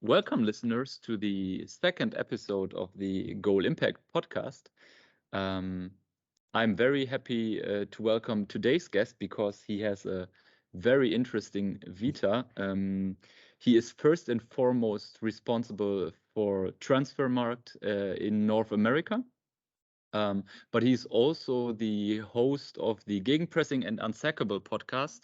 Welcome, listeners, to the second episode of the Goalimpact Podcast. Um, I'm very happy to welcome today's guest because he has a very interesting vita. He is first and foremost responsible for Transfermarkt in North America. But he's also the host of the Gegenpressing and Unsackable podcast,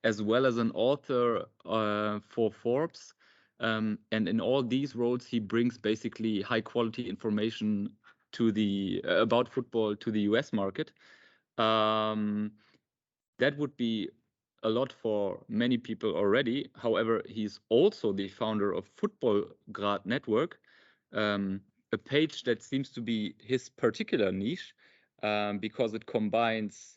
as well as an author for Forbes. And in all these roles, he brings basically high quality information to the about football to the US market. Um, that would be a lot for many people already. However, he's also the founder of Football Grad Network, um, a page that seems to be his particular niche because it combines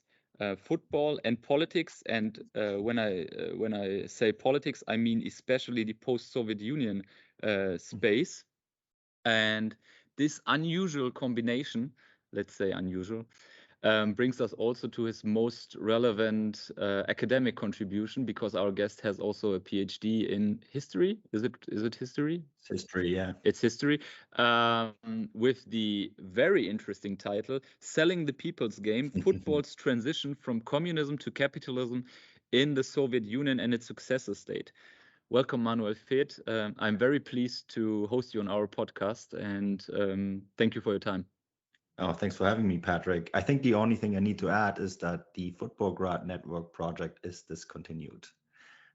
football and politics. And when I say politics, I mean especially the post-Soviet Union space. And this unusual combination, let's say unusual, brings us also to his most relevant academic contribution, because our guest has also a PhD in history. Is it history? It's history, yeah. It's history, with the very interesting title "Selling the People's Game: Football's Transition from Communism to Capitalism in the Soviet Union and its Successor State." Welcome, Manuel Veth. I'm very pleased to host you on our podcast, and thank you for your time. Oh, thanks for having me, Patrick. I think the only thing I need to add is that the Football Grad Network project is discontinued.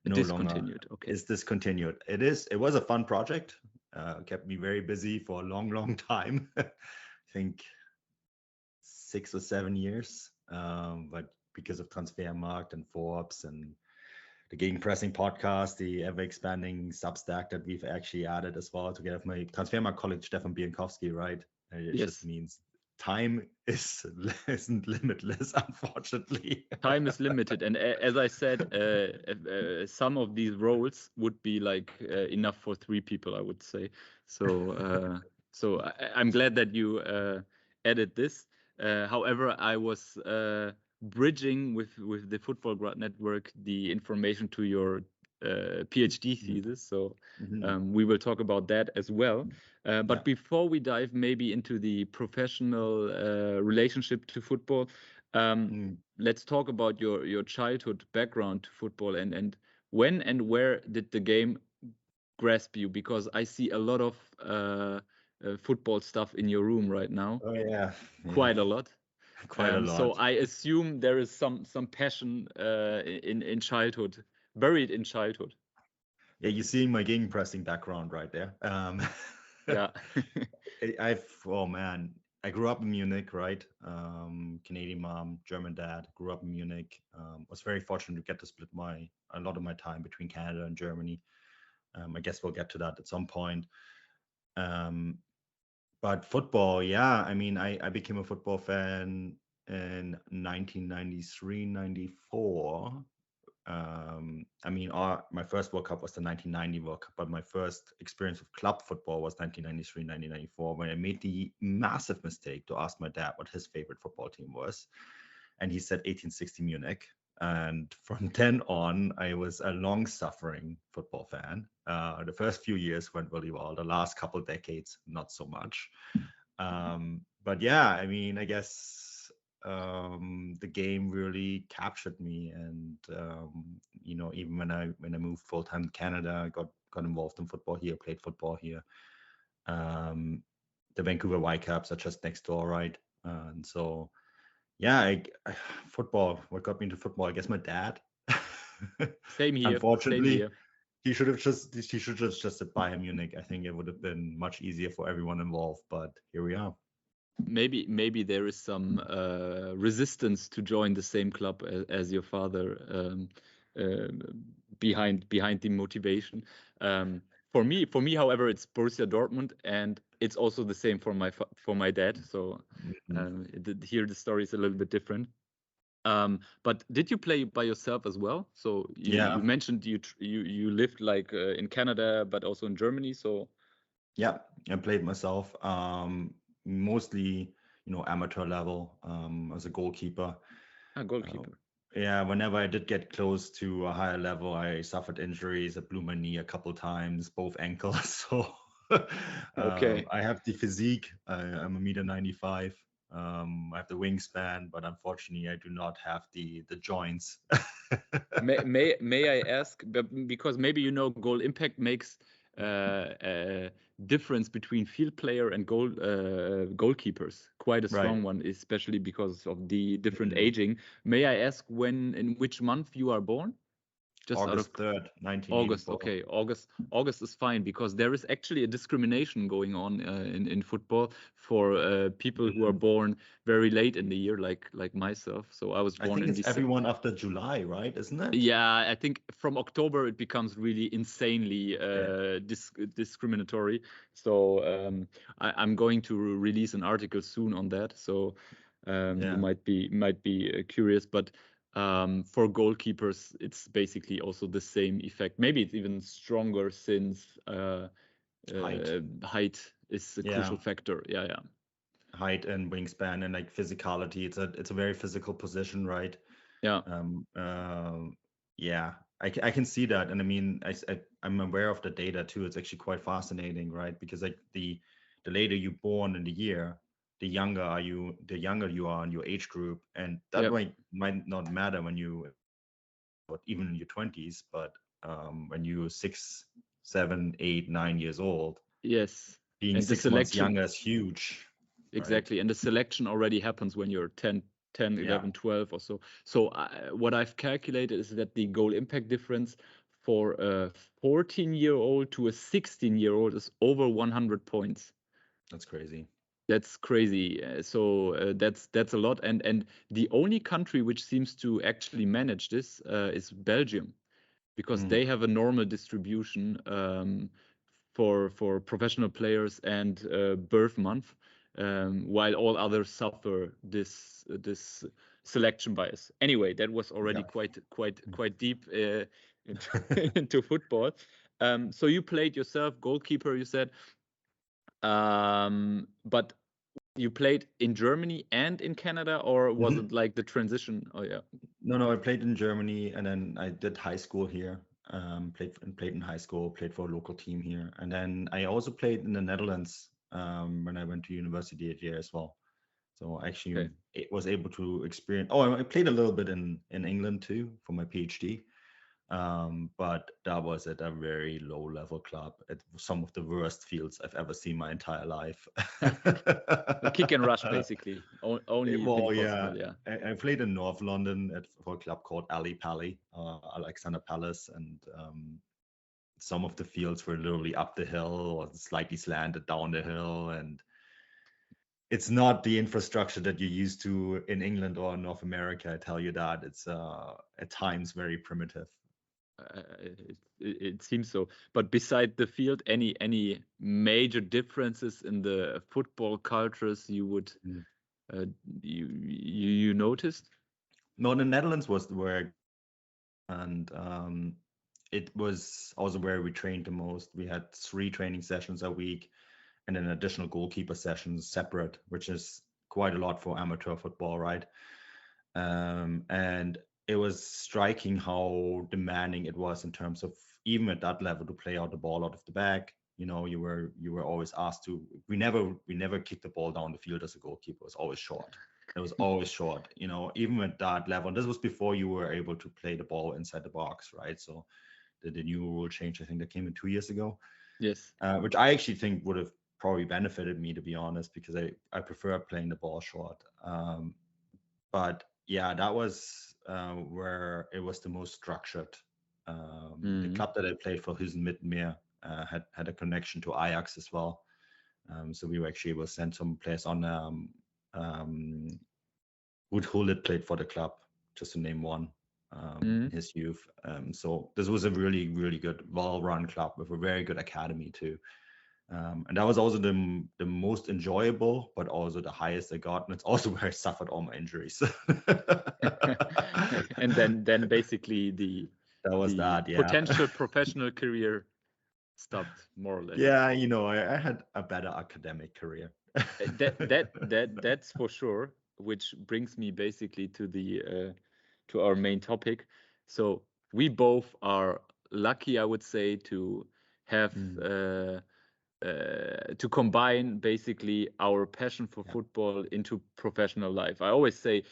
No longer Discontinued. Okay. is discontinued. It was a fun project. Kept me very busy for a long time. I think 6 or 7 years. But because of Transfermarkt and Forbes and the Gegenpressing podcast, the ever expanding Substack that we've actually added as well, together with my Transfermarkt colleague Stefan Bienkowski, right? It Yes. just means time isn't limitless, unfortunately. Time is limited, and as I said, some of these roles would be like enough for 3 people, I would say. So, I'm glad that you added this. However, I was bridging with the Football Grad Network the information to your PhD thesis. So we will talk about that as well. But before we dive maybe into the professional relationship to football, let's talk about your childhood background to football, and when and where did the game grasp you? Because I see a lot of football stuff in your room right now. Oh yeah, Quite a lot. quite a lot. So I assume there is some passion in childhood, buried in childhood. Yeah, you're seeing my gegenpressing background right there. Yeah. Oh man, I grew up in Munich, right? Canadian mom, German dad, grew up in Munich. Was very fortunate to get to split a lot of my time between Canada and Germany. I guess we'll get to that at some point. But football, yeah, I mean, I became a football fan in 1993, 94. I mean, my first World Cup was the 1990 World Cup, but my first experience with club football was 1993, 1994, when I made the massive mistake to ask my dad what his favorite football team was. And he said 1860 Munich. And from then on, I was a long-suffering football fan. The first few years went really well. The last couple of decades, not so much. But yeah, I mean, I guess the game really captured me, and even when I moved full time to Canada, I got involved in football here, played football here. The Vancouver Whitecaps are just next door, right? And so, yeah, football. What got me into football? I guess my dad. Same here. Unfortunately, Same here. he should have just said Bayern Munich. I think it would have been much easier for everyone involved. But here we are. Maybe there is some resistance to join the same club as your father behind the motivation. For me, however, it's Borussia Dortmund, and it's also the same for my dad. So here the story is a little bit different. But did you play by yourself as well? So you mentioned you lived like in Canada, but also in Germany. So yeah, I played myself. Mostly, amateur level, as a goalkeeper. a goalkeeper. yeah, whenever I did get close to a higher level, I suffered injuries. I blew my knee a couple times, both ankles. So Okay. I have the physique. I'm a meter 95. I have the wingspan, but unfortunately, I do not have the joints. May I ask, because maybe you know, Goal Impact makes a difference between field player and goalkeepers, quite a Right. strong one, especially because of the different Mm. aging. May I ask in which month you are born? Just out of August 3rd, August, 1984. okay. August is fine because there is actually a discrimination going on in football for people who are Mm. born very late in the year, like myself. So I was I born think in it's December. everyone after July, right? Isn't it? Yeah, I think from October it becomes really insanely Yeah. discriminatory. So I'm going to release an article soon on that. So you Yeah. might be curious, but for goalkeepers, it's basically also the same effect. Maybe it's even stronger since Height. height is a Yeah. crucial factor. Yeah, yeah, Height and wingspan and like physicality. It's a very physical position, right? yeah. Um, yeah, I can see that, and I mean, I'm aware of the data too. It's actually quite fascinating, right? Because like the later you born in the year, the younger you are in your age group, and that Yep. might not matter when you, or even in your 20s, but when you're 6, 7, 8, 9 years old, Yes. being And the 6 months selection. younger is huge, right? Exactly. And the selection already happens when you're 10, Yeah. 11, 12 or so. So what I've calculated is that the goal impact difference for a 14-year-old to a 16-year-old is over 100 points. That's crazy. That's crazy. So that's a lot. And the only country which seems to actually manage this is Belgium, because Mm. they have a normal distribution for professional players and birth month, while all others suffer this selection bias. Anyway, that was already Yeah. quite deep into, into football. So you played yourself, goalkeeper, you said, but you played in Germany and in Canada, or was Mhm. it like the transition? Oh yeah, No, I played in Germany, and then I did high school here. Played in high school, played for a local team here, and then I also played in the Netherlands when I went to university here as well. So I actually okay. was able to experience. Oh, I played a little bit in England too for my PhD. But that was at a very low level club at some of the worst fields I've ever seen my entire life. Kick and rush, basically. Only thing Well, yeah, possible. Yeah. I played in North London for a club called Ali Pali, Alexander Palace, and some of the fields were literally up the hill or slightly slanted down the hill, and it's not the infrastructure that you're used to in England or North America. I tell you that it's at times very primitive. It seems so. But beside the field, any major differences in the football cultures you would Mm. uh, you noticed? No, the Netherlands was where, and it was also where we trained the most. We had 3 training sessions a week, and then additional goalkeeper sessions separate, which is quite a lot for amateur football, right? And it was striking how demanding it was in terms of even at that level to play out the ball out of the bag. You know, you were always asked to. We never kicked the ball down the field as a goalkeeper. It was always short. It was always short. You know, even at that level. And this was before you were able to play the ball inside the box, right? So the new rule change, I think that came in 2 years ago, Yes. which I actually think would have probably benefited me, to be honest, because I prefer playing the ball short. But yeah, that was where it was the most structured. The Mm. club that I played for, Huizen Middenmeer, had a connection to Ajax as well. So we were actually able to send some players on. Wood Hullet played for the club, just to name one, in Mm. his youth. So this was a really, really good, well-run club with a very good academy too. And that was also the most enjoyable, but also the highest I got. And it's also where I suffered all my injuries. And then basically That was the that, yeah. potential professional career stopped more or less. Yeah, I had a better academic career. That's for sure. Which brings me basically to the to our main topic. So we both are lucky, I would say, to have to combine basically our passion for Yeah. football into professional life. I always say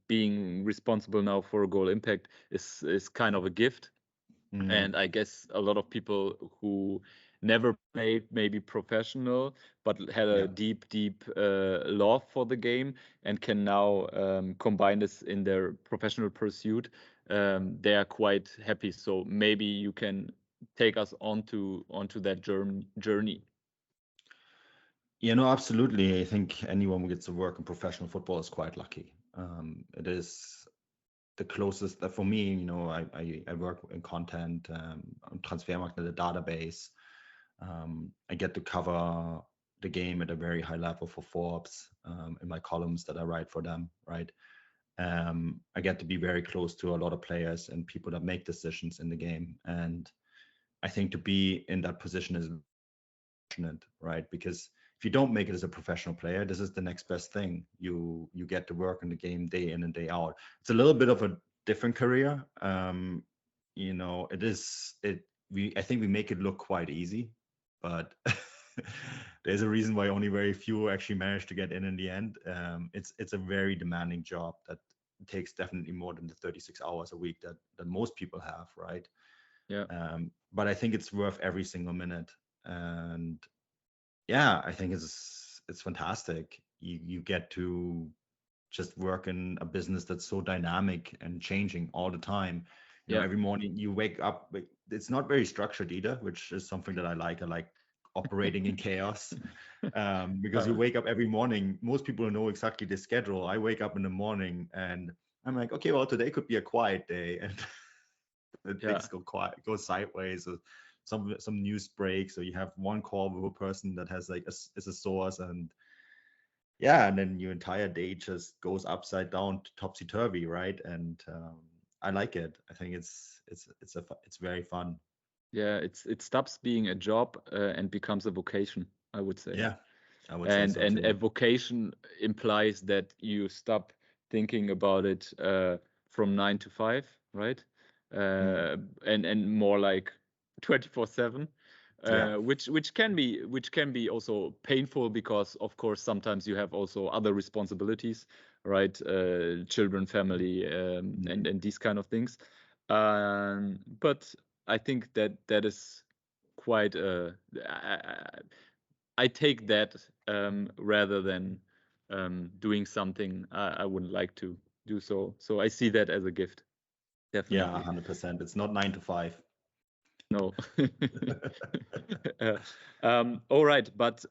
being responsible now for Goalimpact is kind of a gift, and I guess a lot of people who never played maybe professional but had a Yeah. deep love for the game and can now combine this in their professional pursuit, they are quite happy. So maybe you can take us onto that journey. Yeah, no, absolutely. I think anyone who gets to work in professional football is quite lucky. It is the closest for me. I work in content on Transfermarkt, the database. I get to cover the game at a very high level for Forbes in my columns that I write for them, right? I get to be very close to a lot of players and people that make decisions in the game. And I think to be in that position is fortunate, right? Because if you don't make it as a professional player, this is the next best thing. You get to work in the game day in and day out. It's a little bit of a different career. I think we make it look quite easy, but there's a reason why only very few actually manage to get in the end. It's a very demanding job that takes definitely more than the 36 hours a week that most people have, right? Yeah. But I think it's worth every single minute. And yeah, I think it's fantastic. You get to just work in a business that's so dynamic and changing all the time. Yeah. Every morning you wake up, it's not very structured either, which is something that I like. I like operating in chaos because you wake up every morning. Most people know exactly the schedule. I wake up in the morning and I'm like, okay, well, today could be a quiet day, and things go sideways. Or some news breaks, or you have one call with a person that has is a source, and then your entire day just goes upside down, topsy turvy, right? And I like it. I think it's very fun. Yeah, it stops being a job and becomes a vocation, I would say. Yeah, I would say And so too. a vocation implies that you stop thinking about it from 9 to 5, right? And more like 24/7, Yeah. which can be also painful because of course sometimes you have also other responsibilities, right? Children, family, and these kind of things. But I think that is quite I take that rather than doing something I wouldn't like to do. So I see that as a gift, Yeah, definitely. 100%. It's not 9 to 5. No. All right, but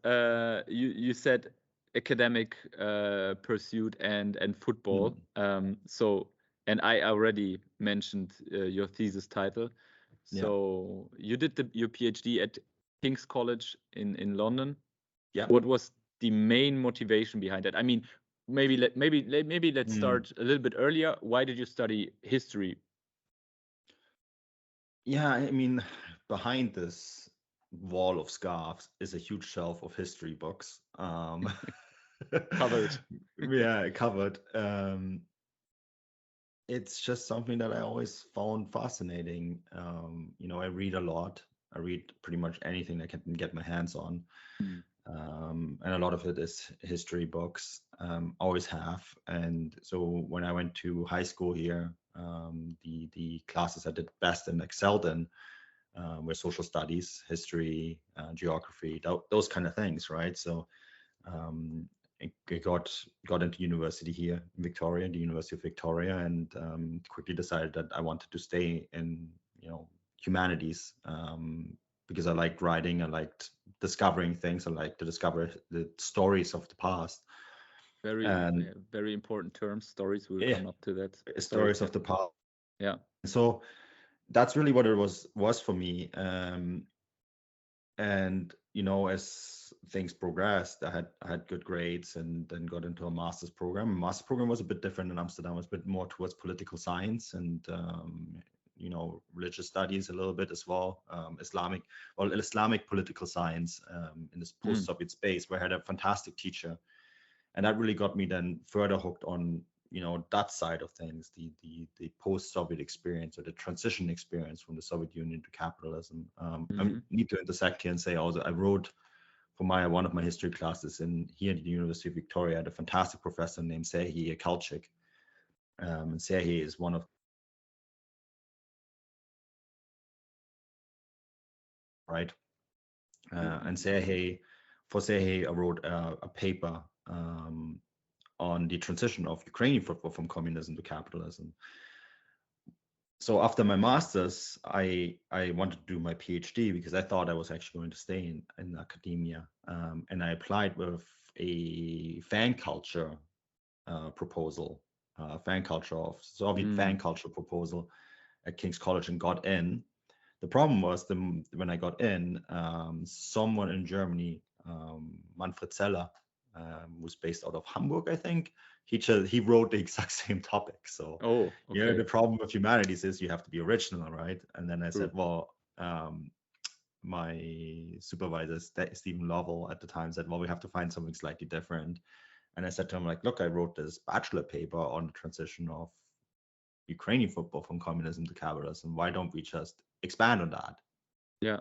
you said academic pursuit and football. So and I already mentioned your thesis title. Yeah. So you did your PhD at King's College in London. Yeah. What was the main motivation behind it? I mean, maybe let's start a little bit earlier. Why did you study history? Yeah, I mean, behind this wall of scarves is a huge shelf of history books. Covered. Yeah, covered. It's just something that I always found fascinating. I read a lot. I read pretty much anything I can get my hands on. And a lot of it is history books, always have. And so when I went to high school here, the classes I did best and excelled in were social studies, history, geography, those kind of things, right? So I got into university here in Victoria, the University of Victoria, and quickly decided that I wanted to stay in humanities because I liked writing, I liked discovering things, I liked to discover the stories of the past. Very important terms. Stories. We'll Yeah, come up to that. stories of the past. Yeah. So that's really what it was for me. And as things progressed, I had good grades and then got into a master's program. Master's program was a bit different in Amsterdam. It was a bit more towards political science and religious studies a little bit as well. Islamic political science in this post-Soviet space, where I had a fantastic teacher, and that really got me then further hooked on that side of things, the post-Soviet experience, or the transition experience from the Soviet Union to capitalism. I need to intersect here and say also, I wrote for one of my history classes here at the University of Victoria. I had a fantastic professor named Serhii Kalchik. And Serhii is one of right. And for Serhii, I wrote a paper on the transition of Ukrainian football from communism to capitalism. So after my master's, I wanted to do my PhD because I thought I was actually going to stay in academia. And I applied with a fan culture proposal, Soviet fan culture proposal at King's College, and got in. The problem was when I got in, someone in Germany, Manfred Zeller, who's based out of Hamburg, I think, he wrote the exact same topic. So the problem with humanities is you have to be original, right? And then I said, well, my supervisor, Stephen Lovell, at the time said, well, we have to find something slightly different. And I said to him, like, look, I wrote this bachelor paper on the transition of Ukrainian football from communism to capitalism. Why don't we just expand on that? Yeah.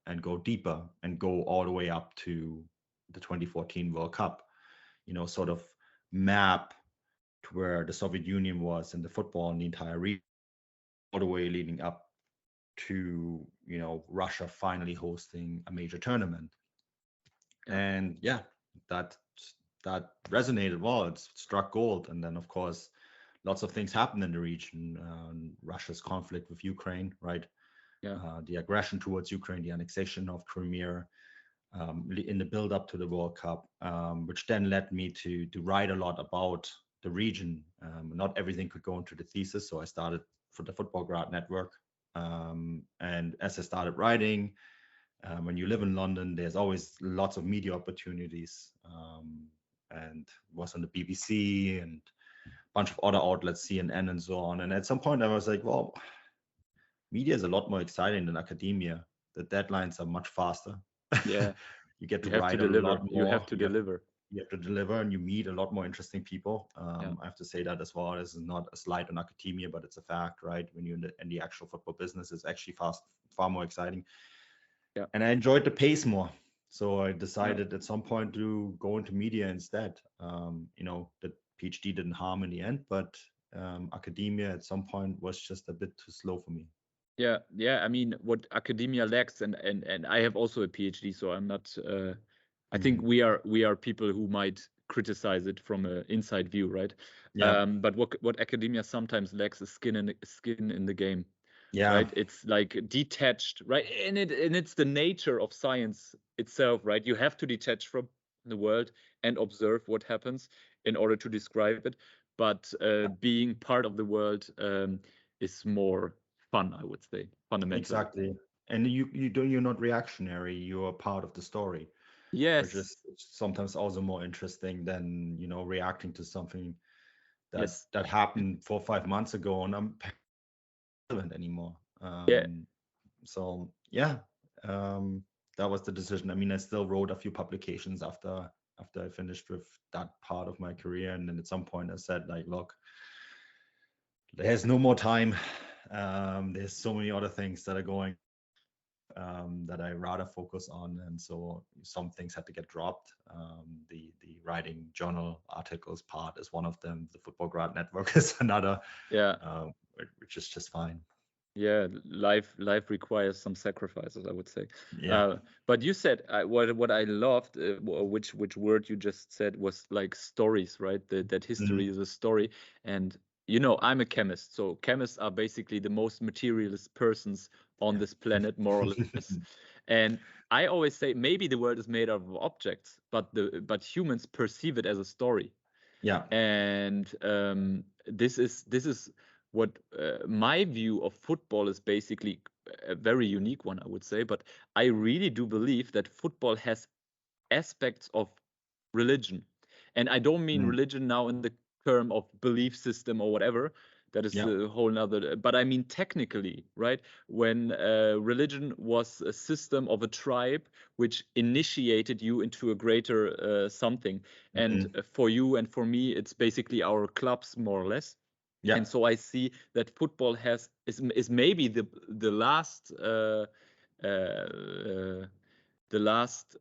And go deeper and go all the way up to the 2014 World Cup, sort of map to where the Soviet Union was in the football in the entire region, all the way leading up to, Russia finally hosting a major tournament. Yeah. And yeah, that resonated well. It struck gold. And then, of course, lots of things happened in the region. Russia's conflict with Ukraine, right? Yeah. The aggression towards Ukraine, the annexation of Crimea, in the build up to the World Cup, which then led me to write a lot about the region. Not everything could go into the thesis, so I started for the Football Grad Network. And as I started writing, when you live in London, there's always lots of media opportunities, and was on the BBC and a bunch of other outlets, CNN and so on. And at some point I was like, well, media is a lot more exciting than academia. The deadlines are much faster. Yeah. You get to write a lot more. You have to deliver. You have to deliver, and you meet a lot more interesting people. I have to say that as well. This is not a slight on academia, but it's a fact, right? When you're in the actual football business, it's actually far more exciting. Yeah. And I enjoyed the pace more. So I decided at some point to go into media instead. The PhD didn't harm in the end, but academia at some point was just a bit too slow for me. Yeah. I mean, what academia lacks, and I have also a PhD, so I'm not. I think we are people who might criticize it from an inside view, right? Yeah. But what academia sometimes lacks is skin in the game. Yeah. Right. It's like detached, right? And it's the nature of science itself, right? You have to detach from the world and observe what happens in order to describe it. But being part of the world is more fun, I would say, fundamentally. Exactly. And you're not reactionary, you're part of the story. Yes. Which is sometimes also more interesting than, reacting to something that happened 4 or 5 months ago and I'm not relevant anymore. So yeah, that was the decision. I mean, I still wrote a few publications after I finished with that part of my career. And then at some point I said, like, look, there's no more time. There's so many other things that are going that I rather focus on, and so some things had to get dropped. The writing journal articles part is one of them. The Football Grad Network is another. Which is just fine. Yeah, life requires some sacrifices, I would say. Yeah. But you said what I loved, which word you just said was like stories, right? That history is a story, and I'm a chemist, so chemists are basically the most materialist persons on this planet, more or less. And I always say maybe the world is made of objects, but humans perceive it as a story. Yeah. And this is what my view of football is, basically a very unique one, I would say. But I really do believe that football has aspects of religion. And I don't mean religion now in the term of belief system or whatever, That is Yeah. a whole nother. But I mean, technically, right? When religion was a system of a tribe which initiated you into a greater something, and Mhm. for you and for me, it's basically our clubs, more or less. Yeah. And so I see that football is maybe the last the last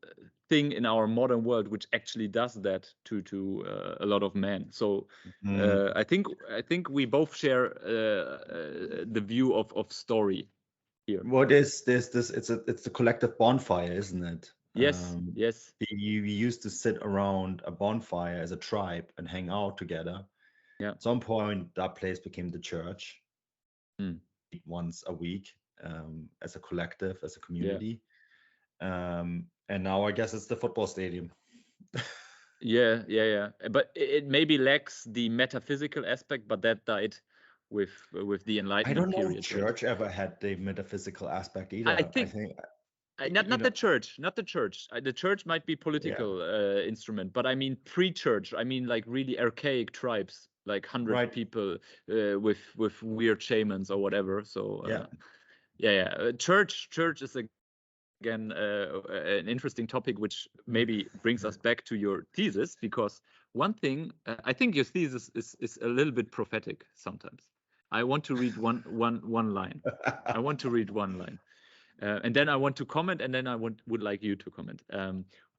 thing in our modern world which actually does that to a lot of men. So Mm. I think we both share the view of story here. What is this? It's a collective bonfire, isn't it? Yes, yes, We used to sit around a bonfire as a tribe and hang out together. yeah. At some point, that place became the church Mm. once a week, as a collective, as a Yeah. community. And now I guess it's the football stadium. Yeah. But it maybe lacks the metaphysical aspect, but that died with the I don't Enlightenment know if period, right? church ever had the metaphysical aspect I either. I think think, not you the know, church, not the church. The church might be yeah, political instrument, but I mean pre-church. I mean like really archaic tribes, like 100 right. people with weird shamans or whatever. So Yeah. yeah. Church is again an interesting topic, which maybe brings us back to your thesis, because one thing I think your thesis is a little bit prophetic sometimes. I want to read one line. I want to read one line. And then I want to comment, and then would like you to comment.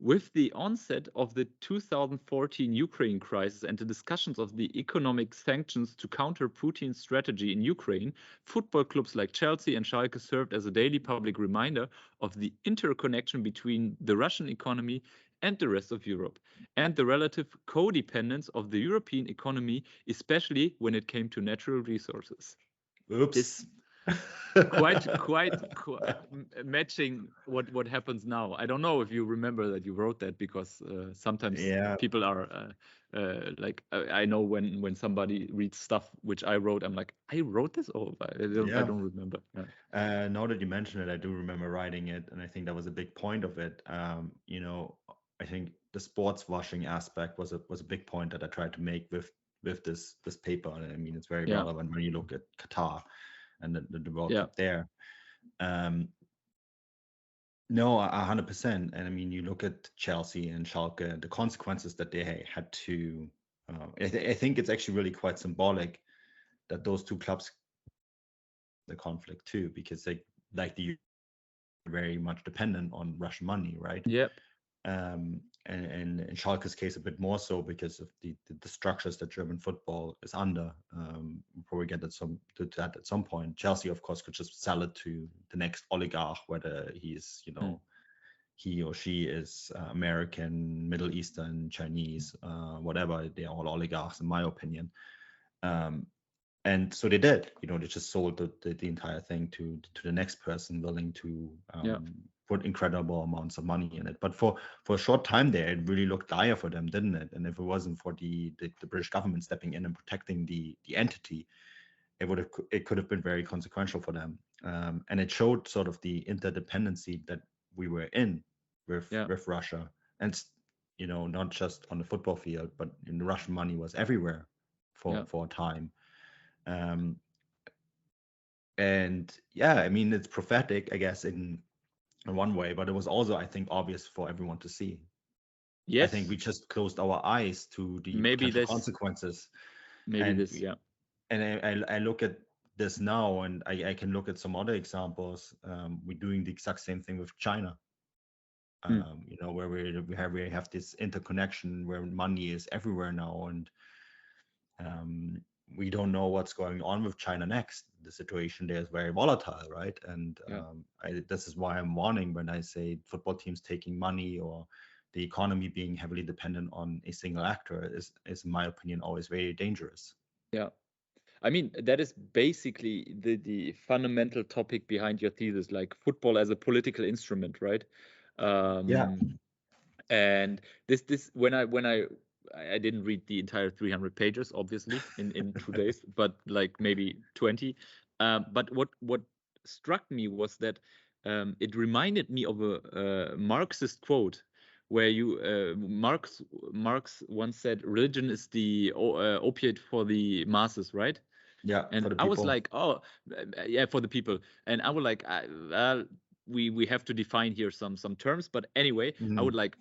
With the onset of the 2014 Ukraine crisis and the discussions of the economic sanctions to counter Putin's strategy in Ukraine, football clubs like Chelsea and Schalke served as a daily public reminder of the interconnection between the Russian economy and the rest of Europe, and the relative codependence of the European economy, especially when it came to natural resources. This Oops. quite matching what happens now. I don't know if you remember that you wrote that, because sometimes Yeah. people are like I know when somebody reads stuff which I wrote, I'm like, I wrote this, or I Yeah. don't remember. Now that you mention it, I do remember writing it, and I think that was a big point of it. I think the sports washing aspect was a big point that I tried to make with this paper. And I mean, it's very Yeah, relevant when you look at Qatar and the World yeah, Cup there. Um, no, 100%. And I mean, you look at Chelsea and Schalke, the consequences that they had to. I think it's actually really quite symbolic that those two clubs, the conflict too, because they like the very much dependent on Russian money, right? yep, And in Schalke's case, a bit more so because of the structures that German football is under. We'll probably get to that at some point. Chelsea, of course, could just sell it to the next oligarch, whether he's, he or she is American, Middle Eastern, Chinese, whatever. They're all oligarchs, in my opinion. And so they did. They just sold the entire thing to the next person willing to yeah, put incredible amounts of money in it. But for a short time there, it really looked dire for them, didn't it? And if it wasn't for the British government stepping in and protecting the entity, it could have been very consequential for them. And it showed sort of the interdependency that we were in with yeah, Russia, and not just on the football field, but the Russian money was everywhere yeah. for a time. Um, and yeah, I mean, it's prophetic, I guess, in one way, but it was also, I think, obvious for everyone to see. I think Yes, we just closed our eyes to the maybe potential this, consequences. maybe And this, yeah. I look at this now, and I can look at some other examples. We're doing the exact same thing with China. Mm, Where we have this interconnection where money is everywhere now, and we don't know what's going on with China next. The situation there is very volatile, right? And yeah. this is why I'm warning when I say football teams taking money or the economy being heavily dependent on a single actor is in my opinion, always very dangerous. Yeah. I mean, that is basically the fundamental topic behind your thesis, like football as a political instrument, right? Yeah. Um, and this when I didn't read the entire 300 pages, obviously, in 2 days, but like maybe 20. But what struck me was that it reminded me of a Marxist quote where Marx once said, religion is the opiate for the masses, right? Yeah, And for the I was people. like, oh, yeah, for the people. And I would like, well, we have to define here some terms. But anyway, I would Mhm. like,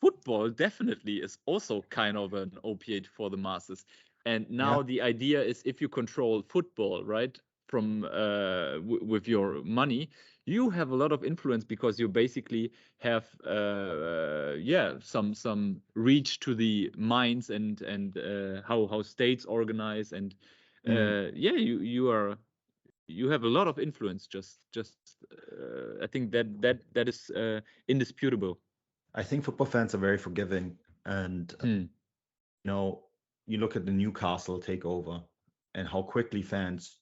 football definitely is also kind of an opiate for the masses. And Yeah. now the idea is, if you control football, right, from with your money, you have a lot of influence, because you basically have yeah, some reach to the minds, and how states organize, and Mm. yeah, you have a lot of influence. Just I think that is indisputable. I think football fans are very forgiving, and Hmm. you know, you look at the Newcastle takeover and how quickly fans.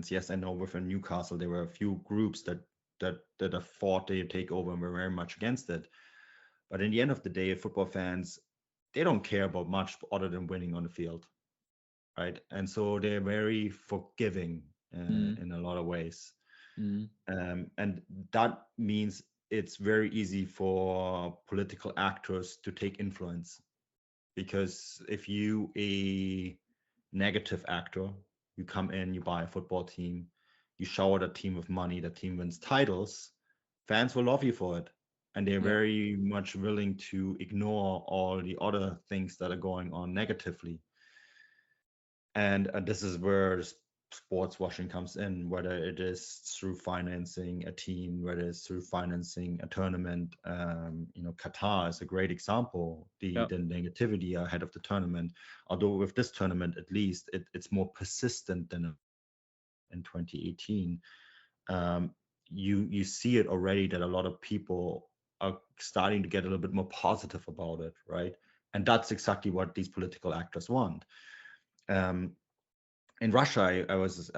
Yes, I know within Newcastle there were a few groups that fought the takeover and were very much against it. But in the end of the day, football fans, they don't care about much other than winning on the field, right? And so they're very forgiving Mm, in a lot of ways. mm, And that means it's very easy for political actors to take influence, because if you a negative actor, you come in, you buy a football team, you shower that team with money, that team wins titles, fans will love you for it, and they're yeah, very much willing to ignore all the other things that are going on negatively. And this is where sports washing comes in, whether it is through financing a team, whether it's through financing a tournament. Qatar is a great example. The yeah, the negativity ahead of the tournament, although with this tournament at least it's more persistent than in 2018. Um, you see it already that a lot of people are starting to get a little bit more positive about it, right? And that's exactly what these political actors want. Um, in Russia, I was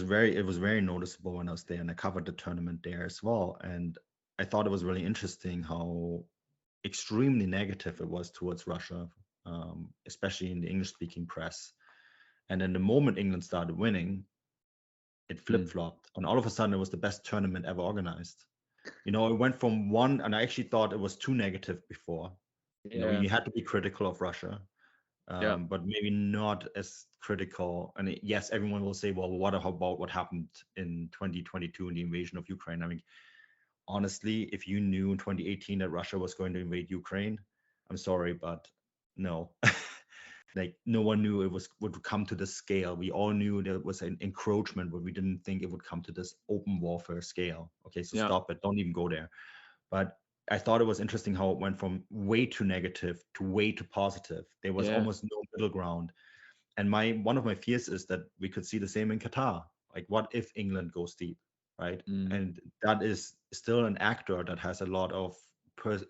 very it was very noticeable when I was there, and I covered the tournament there as well. And I thought it was really interesting how extremely negative it was towards Russia, especially in the English-speaking press. And then the moment England started winning, it mm, flip-flopped, and all of a sudden it was the best tournament ever organized. It went from one, and I actually thought it was too negative before. yeah, You had to be critical of Russia, yeah, but maybe not as critical. And yes, everyone will say, well, what about what happened in 2022 in the invasion of Ukraine? I mean, honestly, if you knew in 2018 that Russia was going to invade Ukraine, I'm sorry, but no. Like, no one knew it would come to this scale. We all knew there was an encroachment, but we didn't think it would come to this open warfare scale. Okay, so yeah, stop it. Don't even go there. But I thought it was interesting how it went from way too negative to way too positive. There was yeah, almost no middle ground. And one of my fears is that we could see the same in Qatar. Like, what if England goes deep, right? mm, And that is still an actor that has a lot of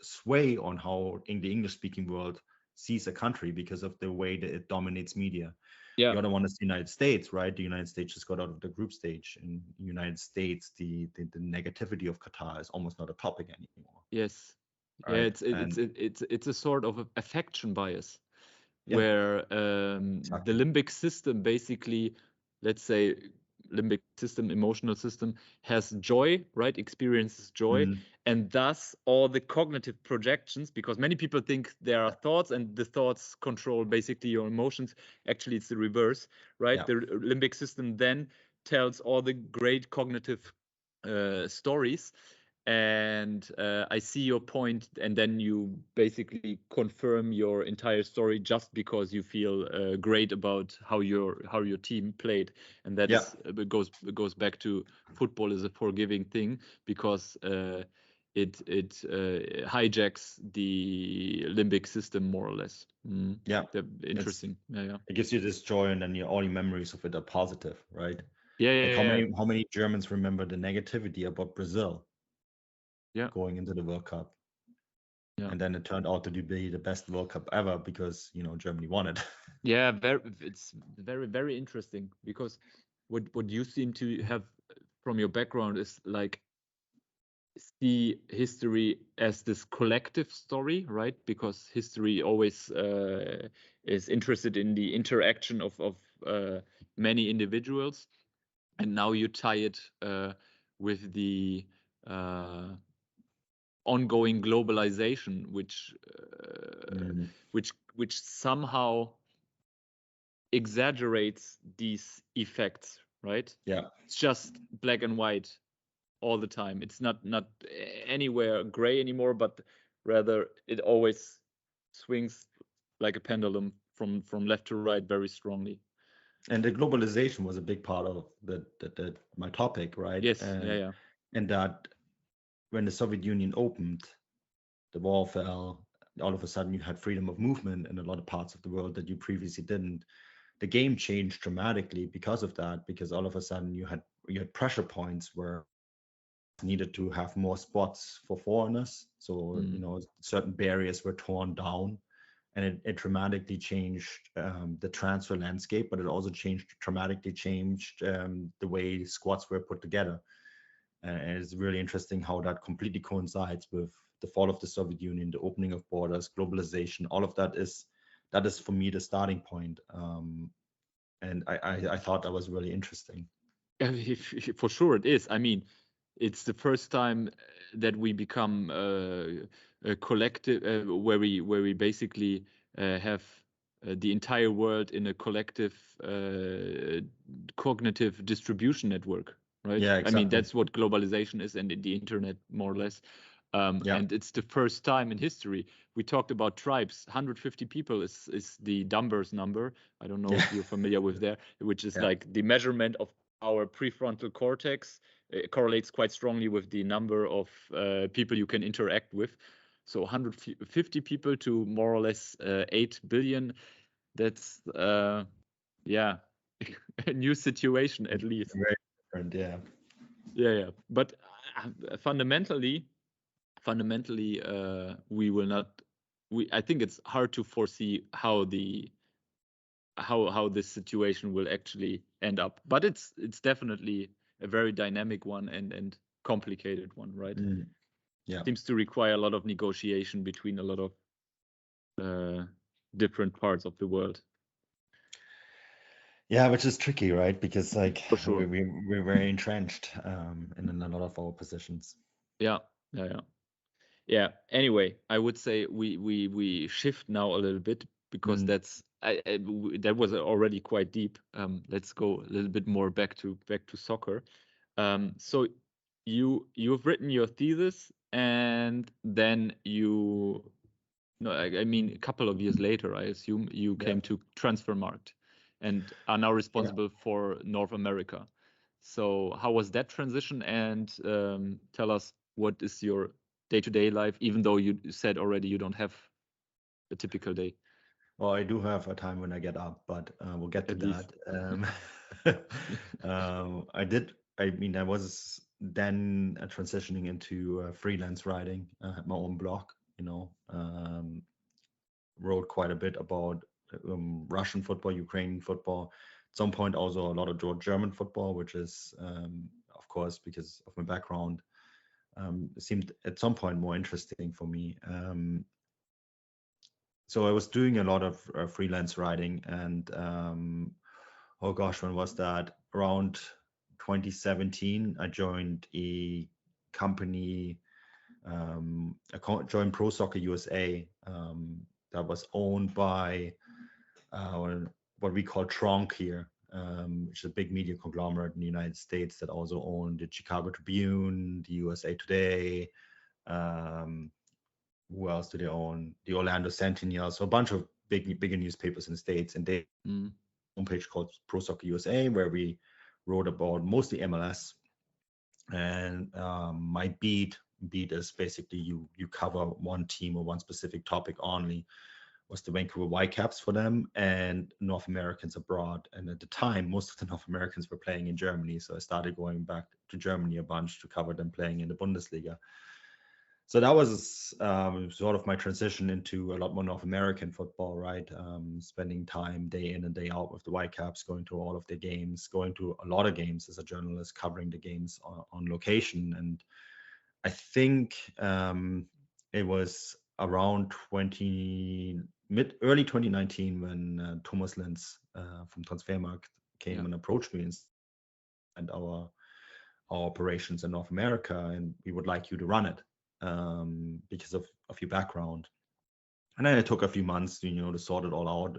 sway on how in the English-speaking world sees a country, because of the way that it dominates media. yeah, The other one is the United States, right? The United States just got out of the group stage. In the United States, the negativity of Qatar is almost not a topic anymore, yes, yeah. right? It's And it's a sort of affection bias, yeah, where the exactly. limbic system basically, let's say, limbic system, emotional system, has joy, right? Experiences joy, Mhm. and thus all the cognitive projections, because many people think there are Yeah, thoughts and the thoughts control basically your emotions. Actually, it's the reverse, right? yeah, The limbic system then tells all the great cognitive stories. And I see your point, and then you basically confirm your entire story just because you feel great about how your team played. And that yeah. is goes back to football is a forgiving thing, because it hijacks the limbic system, more or less. Yeah, it's Interesting. Yeah, yeah, it gives you this joy, and then all your memories of it are positive, right? yeah, Like, yeah, how yeah, many Germans remember the negativity about Brazil yeah, going into the World Cup, yeah. and then it turned out to be the best World Cup ever because Germany won it. Yeah, it's very, very interesting, because what you seem to have from your background is like, see history as this collective story, right? Because history always is interested in the interaction of many individuals, and now you tie it with the uh, ongoing globalization, which Mm, which somehow exaggerates these effects, right? Yeah. It's just black and white all the time. It's not anywhere gray anymore, but rather it always swings like a pendulum from left to right very strongly. And the globalization was a big part of my topic, right? Yes, yeah. And that when the Soviet Union opened, the wall fell, all of a sudden you had freedom of movement in a lot of parts of the world that you previously didn't. The game changed dramatically because of that, because all of a sudden you had pressure points where needed to have more spots for foreigners. So, certain barriers were torn down, and it dramatically changed the transfer landscape, but it also dramatically changed the way squads were put together. And it's really interesting how that completely coincides with the fall of the Soviet Union, the opening of borders, globalization. All of that is for me the starting point. And I thought that was really interesting. For sure it is. I mean, it's the first time that we become a collective, where we basically have the entire world in a collective cognitive distribution network, right? Yeah, I mean, exactly. that's what globalization is, and the internet, more or less. Yeah. And it's the first time in history. We talked about tribes. 150 people is the Dunbar's number. I don't know if you're familiar with that, which is Yeah. like the measurement of our prefrontal cortex. It correlates quite strongly with the number of people you can interact with. So 150 people to more or less 8 billion. That's yeah, a new situation at least. Very different, yeah. Yeah. But fundamentally, we will not. I think it's hard to foresee how this situation will actually end up. But it's definitely a very dynamic one and complicated one, right? Yeah. Seems to require a lot of negotiation between a lot of different parts of the world. Yeah, which is tricky, right? Because like For sure. we're very entrenched in a lot of our positions. Yeah. Anyway, I would say we shift now a little bit, because that was already quite deep. Let's go a little bit more back to soccer. So you've written your thesis, and then I mean, a couple of years later, I assume you came to Transfermarkt and are now responsible for North America. So how was that transition? And tell us, what is your day-to-day life, even though you said already you don't have a typical day. Well, I do have a time when I get up, but we'll get to At least. that. I was then transitioning into freelance writing. I had my own blog, wrote quite a bit about Russian football, Ukrainian football. At some point, also a lot of German football, which is, of course, because of my background, it seemed at some point more interesting for me. So I was doing a lot of freelance writing, and oh gosh, when was that? Around 2017, I joined a company. I joined Pro Soccer USA, that was owned by what we call Tronc here, which is a big media conglomerate in the United States that also owned the Chicago Tribune, the USA Today. Who else do they own? The Orlando Sentinel. So a bunch of bigger newspapers in the States, and they homepage called Pro Soccer USA, where we wrote about mostly MLS. And my beat is basically you cover one team or one specific topic only. Was the Vancouver Whitecaps for them and North Americans abroad. And at the time, most of the North Americans were playing in Germany. So I started going back to Germany a bunch to cover them playing in the Bundesliga. So that was sort of my transition into a lot more North American football, right? Spending time day in and day out with the Whitecaps, going to all of their games, going to a lot of games as a journalist, covering the games on location. And I think it was around early 2019 when Thomas Lenz from Transfermarkt came and approached me and our operations in North America, and we would like you to run it because of your background. And then it took a few months to sort it all out.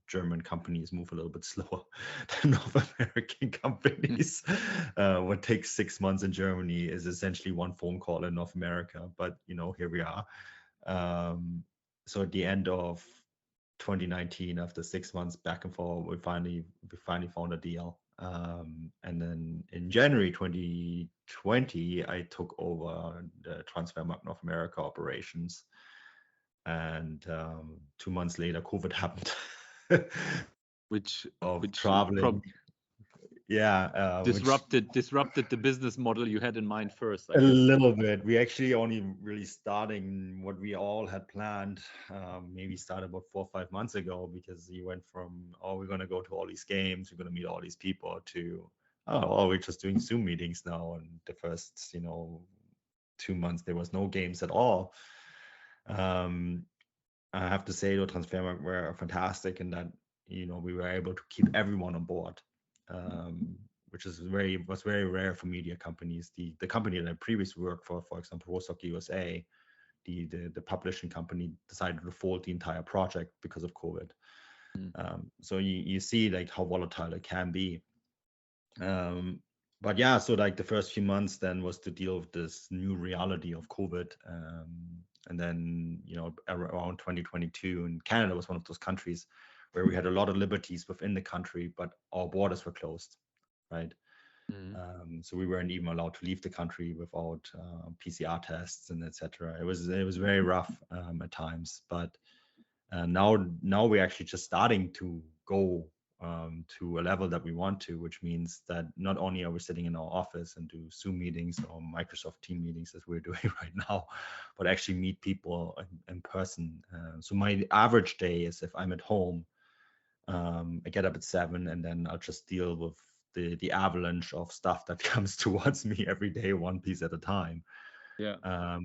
German companies move a little bit slower than North American companies. What takes 6 months in Germany is essentially one phone call in North America. But here we are. So at the end of 2019, after 6 months back and forth, we finally found a deal. And then in January 2020, I took over the Transfermarkt North America operations. And 2 months later, COVID happened. which Of which traveling, yeah, disrupted the business model you had in mind first, I a guess. little bit. We actually only really starting what we all had planned. Maybe started about 4 or 5 months ago, because you went from, we're going to go to all these games, we're going to meet all these people, to we're just doing Zoom meetings now. And the first 2 months there was no games at all. I have to say, though, Transfermarkt were fantastic in that we were able to keep everyone on board, which was very rare for media companies. The company that I previously worked for example, Rostock USA, the publishing company, decided to fold the entire project because of COVID. So you see like how volatile it can be. But yeah, so like the first few months then was to deal with this new reality of COVID. And then, around 2022, and Canada was one of those countries where we had a lot of liberties within the country, but our borders were closed, right? So we weren't even allowed to leave the country without PCR tests and etc. It was very rough at times, but now we're actually just starting to go to a level that we want to, which means that not only are we sitting in our office and do Zoom meetings or Microsoft Team meetings as we're doing right now, but actually meet people in person. So my average day is, if I'm at home, I get up at 7, and then I'll just deal with the avalanche of stuff that comes towards me every day, one piece at a time. Yeah.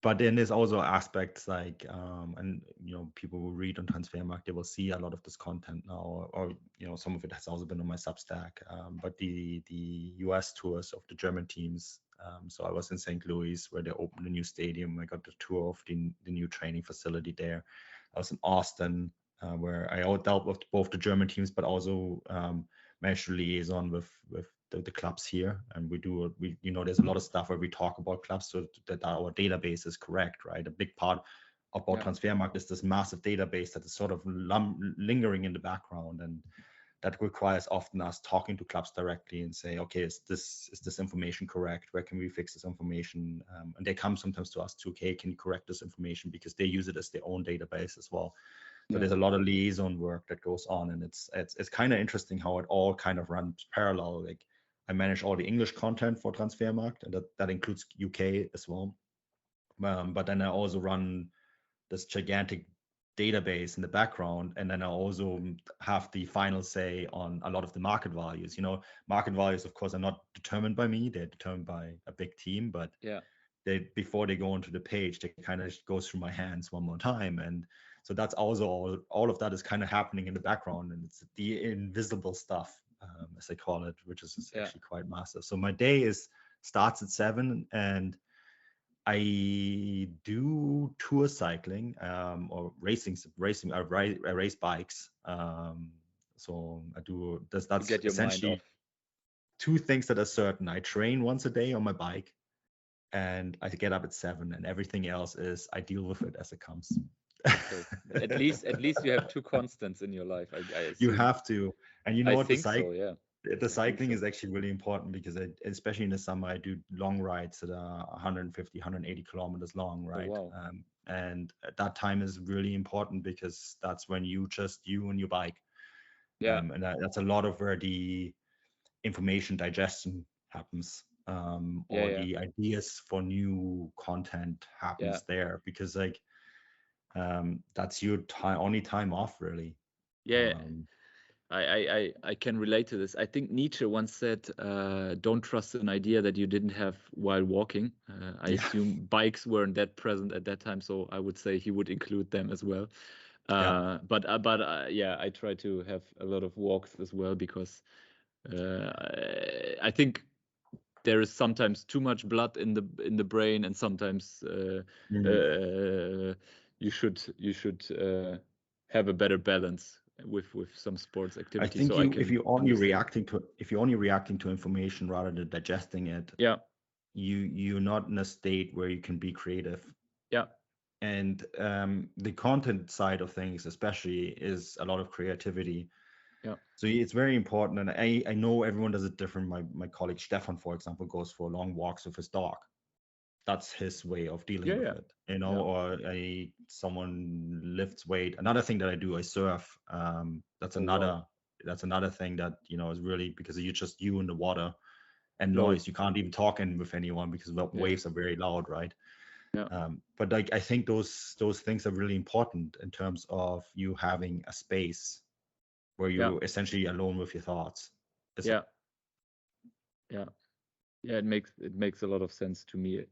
But then there's also aspects like, and people who read on Transfermarkt, they will see a lot of this content now, or some of it has also been on my Substack. But the US tours of the German teams. So I was in St. Louis, where they opened a new stadium. I got the tour of the new training facility there. I was in Austin, where I dealt with both the German teams, but also managed to liaison with the clubs here. And there's a lot of stuff where we talk about clubs so that our database is correct, right? A big part about Transfermarkt is this massive database that is sort of lingering in the background, and that requires often us talking to clubs directly and say, okay, is this information correct? Where can we fix this information? And they come sometimes to us too, okay, can you correct this information? Because they use it as their own database as well. So there's a lot of liaison work that goes on, and it's kind of interesting how it all kind of runs parallel. Like, I manage all the English content for Transfermarkt, and that includes UK as well. But then I also run this gigantic database in the background, and then I also have the final say on a lot of the market values. Market values, of course, are not determined by me; they're determined by a big team. But before they go onto the page, they kind of goes through my hands one more time, and so that's also all of that is kind of happening in the background, and it's the invisible stuff, as I call it, which is actually quite massive. So my day starts at 7, and I do tour cycling or racing. I race bikes. So I do. That's get your mind essentially off. 2 things that are certain. I train once a day on my bike, and I get up at 7, and everything else is I deal with it as it comes. Okay. At least you have 2 constants in your life. I You assume. have to, and I think so. Yeah. the cycling is actually really important, because especially in the summer, I do long rides that are 150, 180 kilometers long, right? Oh, wow. And that time is really important, because that's when you and your bike. Yeah. And that's a lot of where the information digestion happens, or the ideas for new content happens there, because like that's your only time off, really. Yeah. I can relate to this. I think Nietzsche once said, "Don't trust an idea that you didn't have while walking." I assume bikes weren't that present at that time, so I would say he would include them as well. But I try to have a lot of walks as well, because I think there is sometimes too much blood in the brain, and sometimes you should have a better balance with some sports I activity. think So I if can you're only understand. reacting to information rather than digesting it, Yeah, you're not in a state where you can be creative. yeah, And the content side of things, especially, is a lot of creativity. yeah, So it's very important. And I know everyone does it different. My colleague Stefan, for example, goes for long walks with his dog. That's his way of dealing yeah, with yeah, it, you know. yeah. Or someone lifts weight. Another thing that I do, I surf. That's Oh wow, another thing that, you know, is really, because you're just you in the water and flow. noise. You can't even talk in with anyone because the Yeah, waves are very loud, right? yeah, But like, I think those things are really important in terms of you having a space where yeah, you're essentially alone with your thoughts. yeah, yeah, yeah. It makes a lot of sense to me.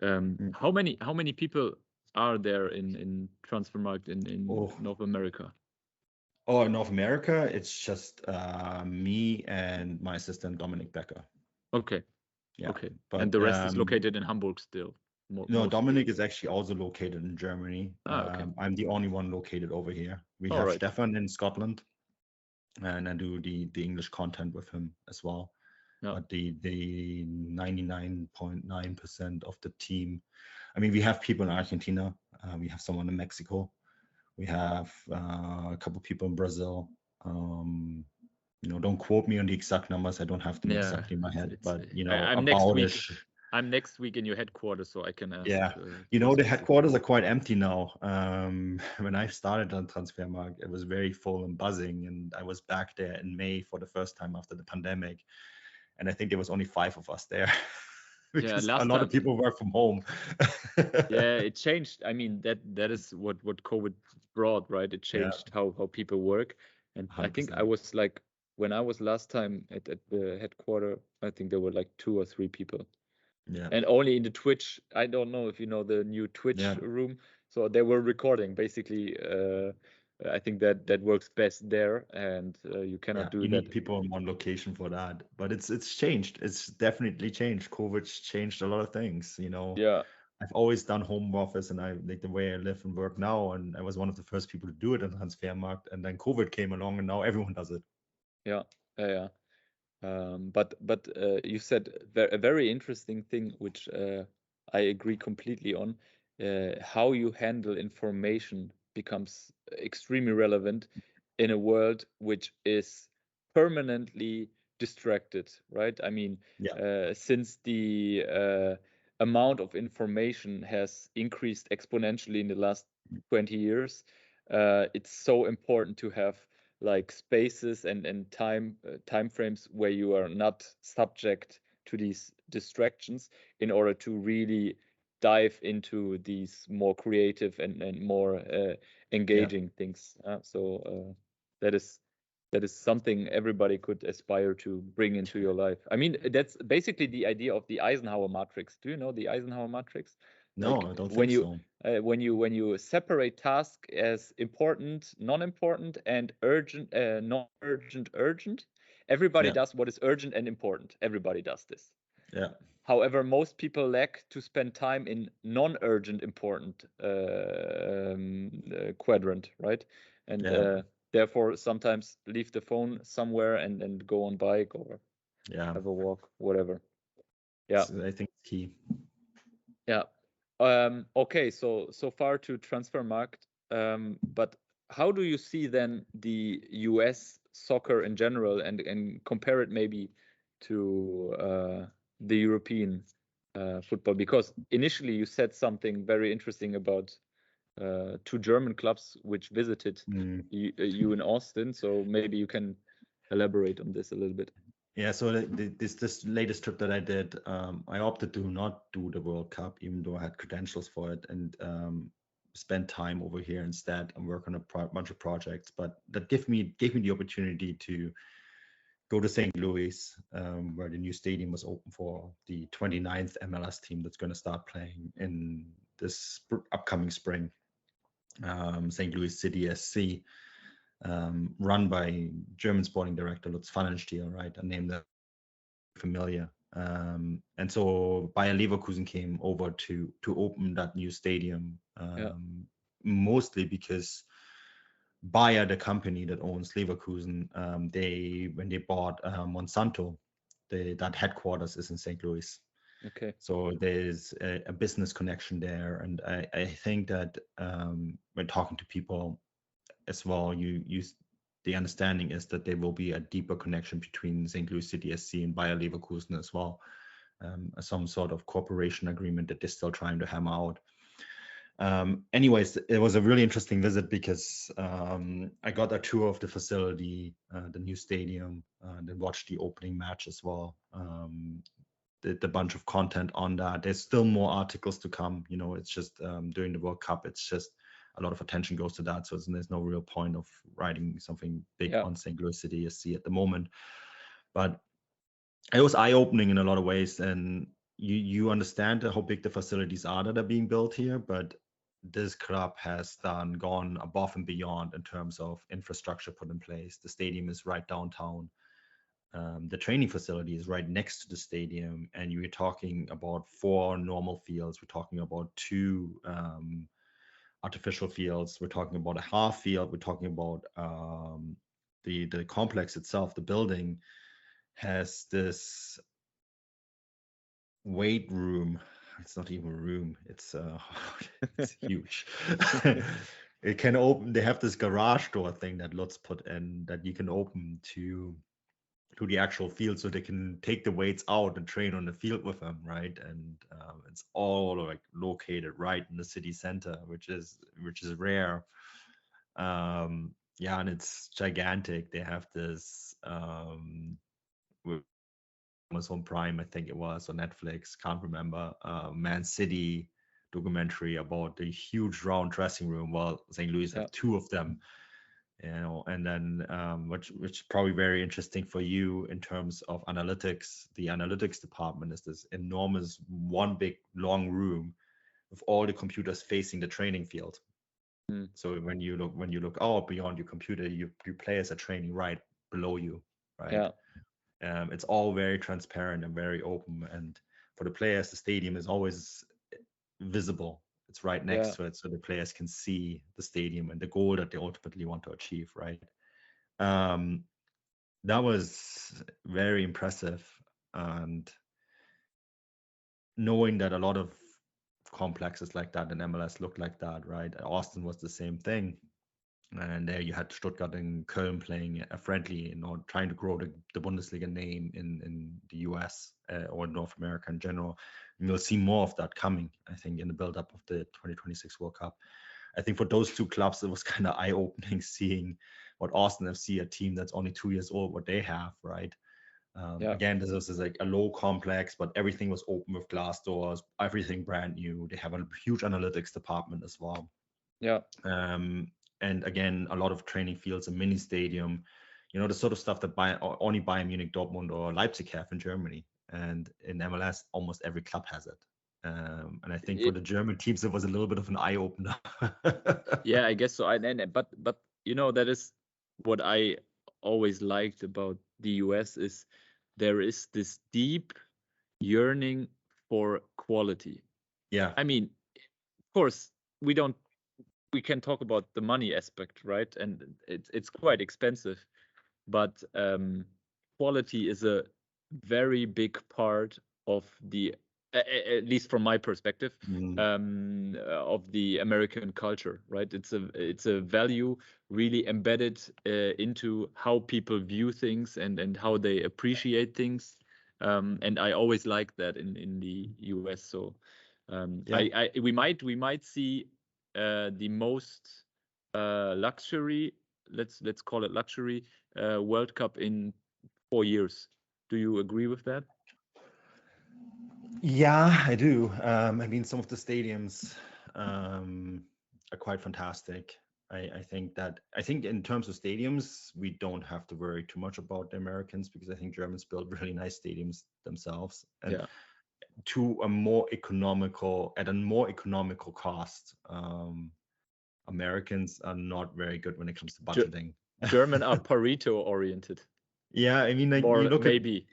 Mm. How many people are there in Transfermarkt in Oh, North America? oh, in North America, it's just me and my assistant Dominic Becker. Okay, Yeah, okay. And but the rest is located in Hamburg still, no, mostly. Dominic is actually also located in Germany. Ah, okay. I'm the only one located over here. We All have right. Stefan in Scotland, and I do the English content with him as well. Yeah. But the 99.9% of the team, I mean, we have people in Argentina, we have someone in Mexico, we have a couple people in Brazil. You know, don't quote me on the exact numbers. I don't have them Yeah. exactly in my head, It's but you I, know, I'm next about week. ish. I'm next week in your headquarters, so I can ask Yeah, you for know, the specific. headquarters are quite empty now. When I started on Transfermarkt, it was very full and buzzing, and I was back there in May for the first time after the pandemic, and I think there was only 5 of us there Yeah, because a last lot of time. people work from home. Yeah, it changed. I mean, that is what COVID brought, right? It Yeah, changed how people work. And I think I 100%. was like, when I was last time at the headquarter, I think there were like 2 or 3 people. Yeah, And only in the Twitch. I don't know if you know the new Twitch yeah, room. So they were recording. Basically, I think that works best there, and you yeah. cannot do You that. need people in one location for that, but it's changed. It's definitely changed. COVID's changed a lot of things. You know, Yeah, I've always done home office, and I like the way I live and work now, and I was one of the first people to do it in Transfermarkt, and then COVID came along, and now everyone does it. yeah, yeah, yeah. But you said a very interesting thing, which I agree completely on. How you handle information becomes extremely relevant in a world which is permanently distracted, right? I mean, Yeah, since the amount of information has increased exponentially in the last 20 years, it's so important to have like spaces and time frames where you are not subject to these distractions in order to really dive into these more creative and more yeah. engaging things. That is that is something everybody could aspire to bring into your life. I mean, that's basically the idea of the Eisenhower matrix. Do you know the Eisenhower matrix? No, Like I don't when think you so. when you separate task as important, non-important, and urgent, non-urgent, urgent, everybody Yeah, does what is urgent and important. Everybody does this. yeah, However, most people lack to spend time in non-urgent, important quadrant, right? And yeah, therefore, sometimes leave the phone somewhere and go on bike or yeah. have a walk, whatever. Yeah. I think it's key. Yeah. Okay, so far to Transfermarkt, but how do you see then the US soccer in general and compare it maybe to the European football? Because initially you said something very interesting about 2 German clubs which visited Mm. you in Austin, so maybe you can elaborate on this a little bit. Yeah, so this latest trip that I did, I opted to not do the World Cup, even though I had credentials for it, and spend time over here instead and work on a bunch of projects. But that gave me the opportunity to go to St. Louis, where the new stadium was open for the 29th MLS team that's going to start playing in this upcoming spring. St. Louis City SC, run by German sporting director Lutz Pfannenstiel, right? A name that familiar. And so Bayer Leverkusen came over to open that new stadium Yeah. mostly because Bayer, the company that owns Leverkusen, when they bought Monsanto, that headquarters is in St. Louis. Okay. So there's a business connection there, and I think that when talking to people as well, the understanding is that there will be a deeper connection between St. Louis City SC and Bayer Leverkusen as well, some sort of cooperation agreement that they're still trying to hammer out. Anyways, it was a really interesting visit because I got a tour of the facility, the new stadium, and then watched the opening match as well. The bunch of content on that. There's still more articles to come. It's just during the World Cup, it's just a lot of attention goes to that. So there's no real point of writing something big on St. Louis City SC at the moment. But it was eye-opening in a lot of ways, and you understand how big the facilities are that are being built here, but this club has gone above and beyond in terms of infrastructure put in place. The stadium is right downtown. The training facility is right next to the stadium, and you're talking about 4 normal fields. We're talking about 2 artificial fields. We're talking about a half field. We're talking about the complex itself. The building has this weight room. It's not even a room. It's huge. It can open. They have this garage door thing that Lutz put in that you can open to the actual field, so they can take the weights out and train on the field with them, right? And it's all like located right in the city center, which is rare. And it's gigantic. They have this Amazon Prime, I think it was, or Netflix, can't remember, Man City documentary about the huge round dressing room. Well, St. Louis have 2 of them, and then which is probably very interesting for you in terms of analytics. The analytics department is this enormous, one big long room with all the computers facing the training field. So when you look out beyond your computer, your players are training right below you, right? It's all very transparent and very open, and for the players, the stadium is always visible. It's right next to it, so the players can see the stadium and the goal that they ultimately want to achieve, right? That was very impressive, and knowing that a lot of complexes like that in MLS look like that, right? Austin was the same thing. And there you had Stuttgart and Köln playing a friendly, trying to grow the Bundesliga name in the US or North America in general. And we'll see more of that coming, I think, in the build-up of the 2026 World Cup. I think for those 2 clubs, it was kind of eye-opening seeing what Austin FC, a team that's only 2 years old, what they have, right? Again, this is like a low complex, but everything was open with glass doors, everything brand new. They have a huge analytics department as well. And again, a lot of training fields, a mini stadium, the sort of stuff that only Bayern Munich, Dortmund, or Leipzig have in Germany. And in MLS, almost every club has it. And I think for the German teams, it was a little bit of an eye opener. Yeah, I guess so. But that is what I always liked about the US is there is this deep yearning for quality. Yeah. I mean, of course, we can talk about the money aspect, right? And it's quite expensive, but quality is a very big part of the, at least from my perspective, of the American culture, right? It's a value really embedded into how people view things and how they appreciate things. And I always like that in the US. So we might see the most luxury, let's call it luxury, World Cup in 4 years. Do you agree with that? Yeah, I do. I mean, some of the stadiums are quite fantastic. I think in terms of stadiums, we don't have to worry too much about the Americans, because I think Germans build really nice stadiums themselves, and to a more economical cost. Americans are not very good when it comes to budgeting. German are Pareto oriented. Yeah, I mean, like, or you look maybe.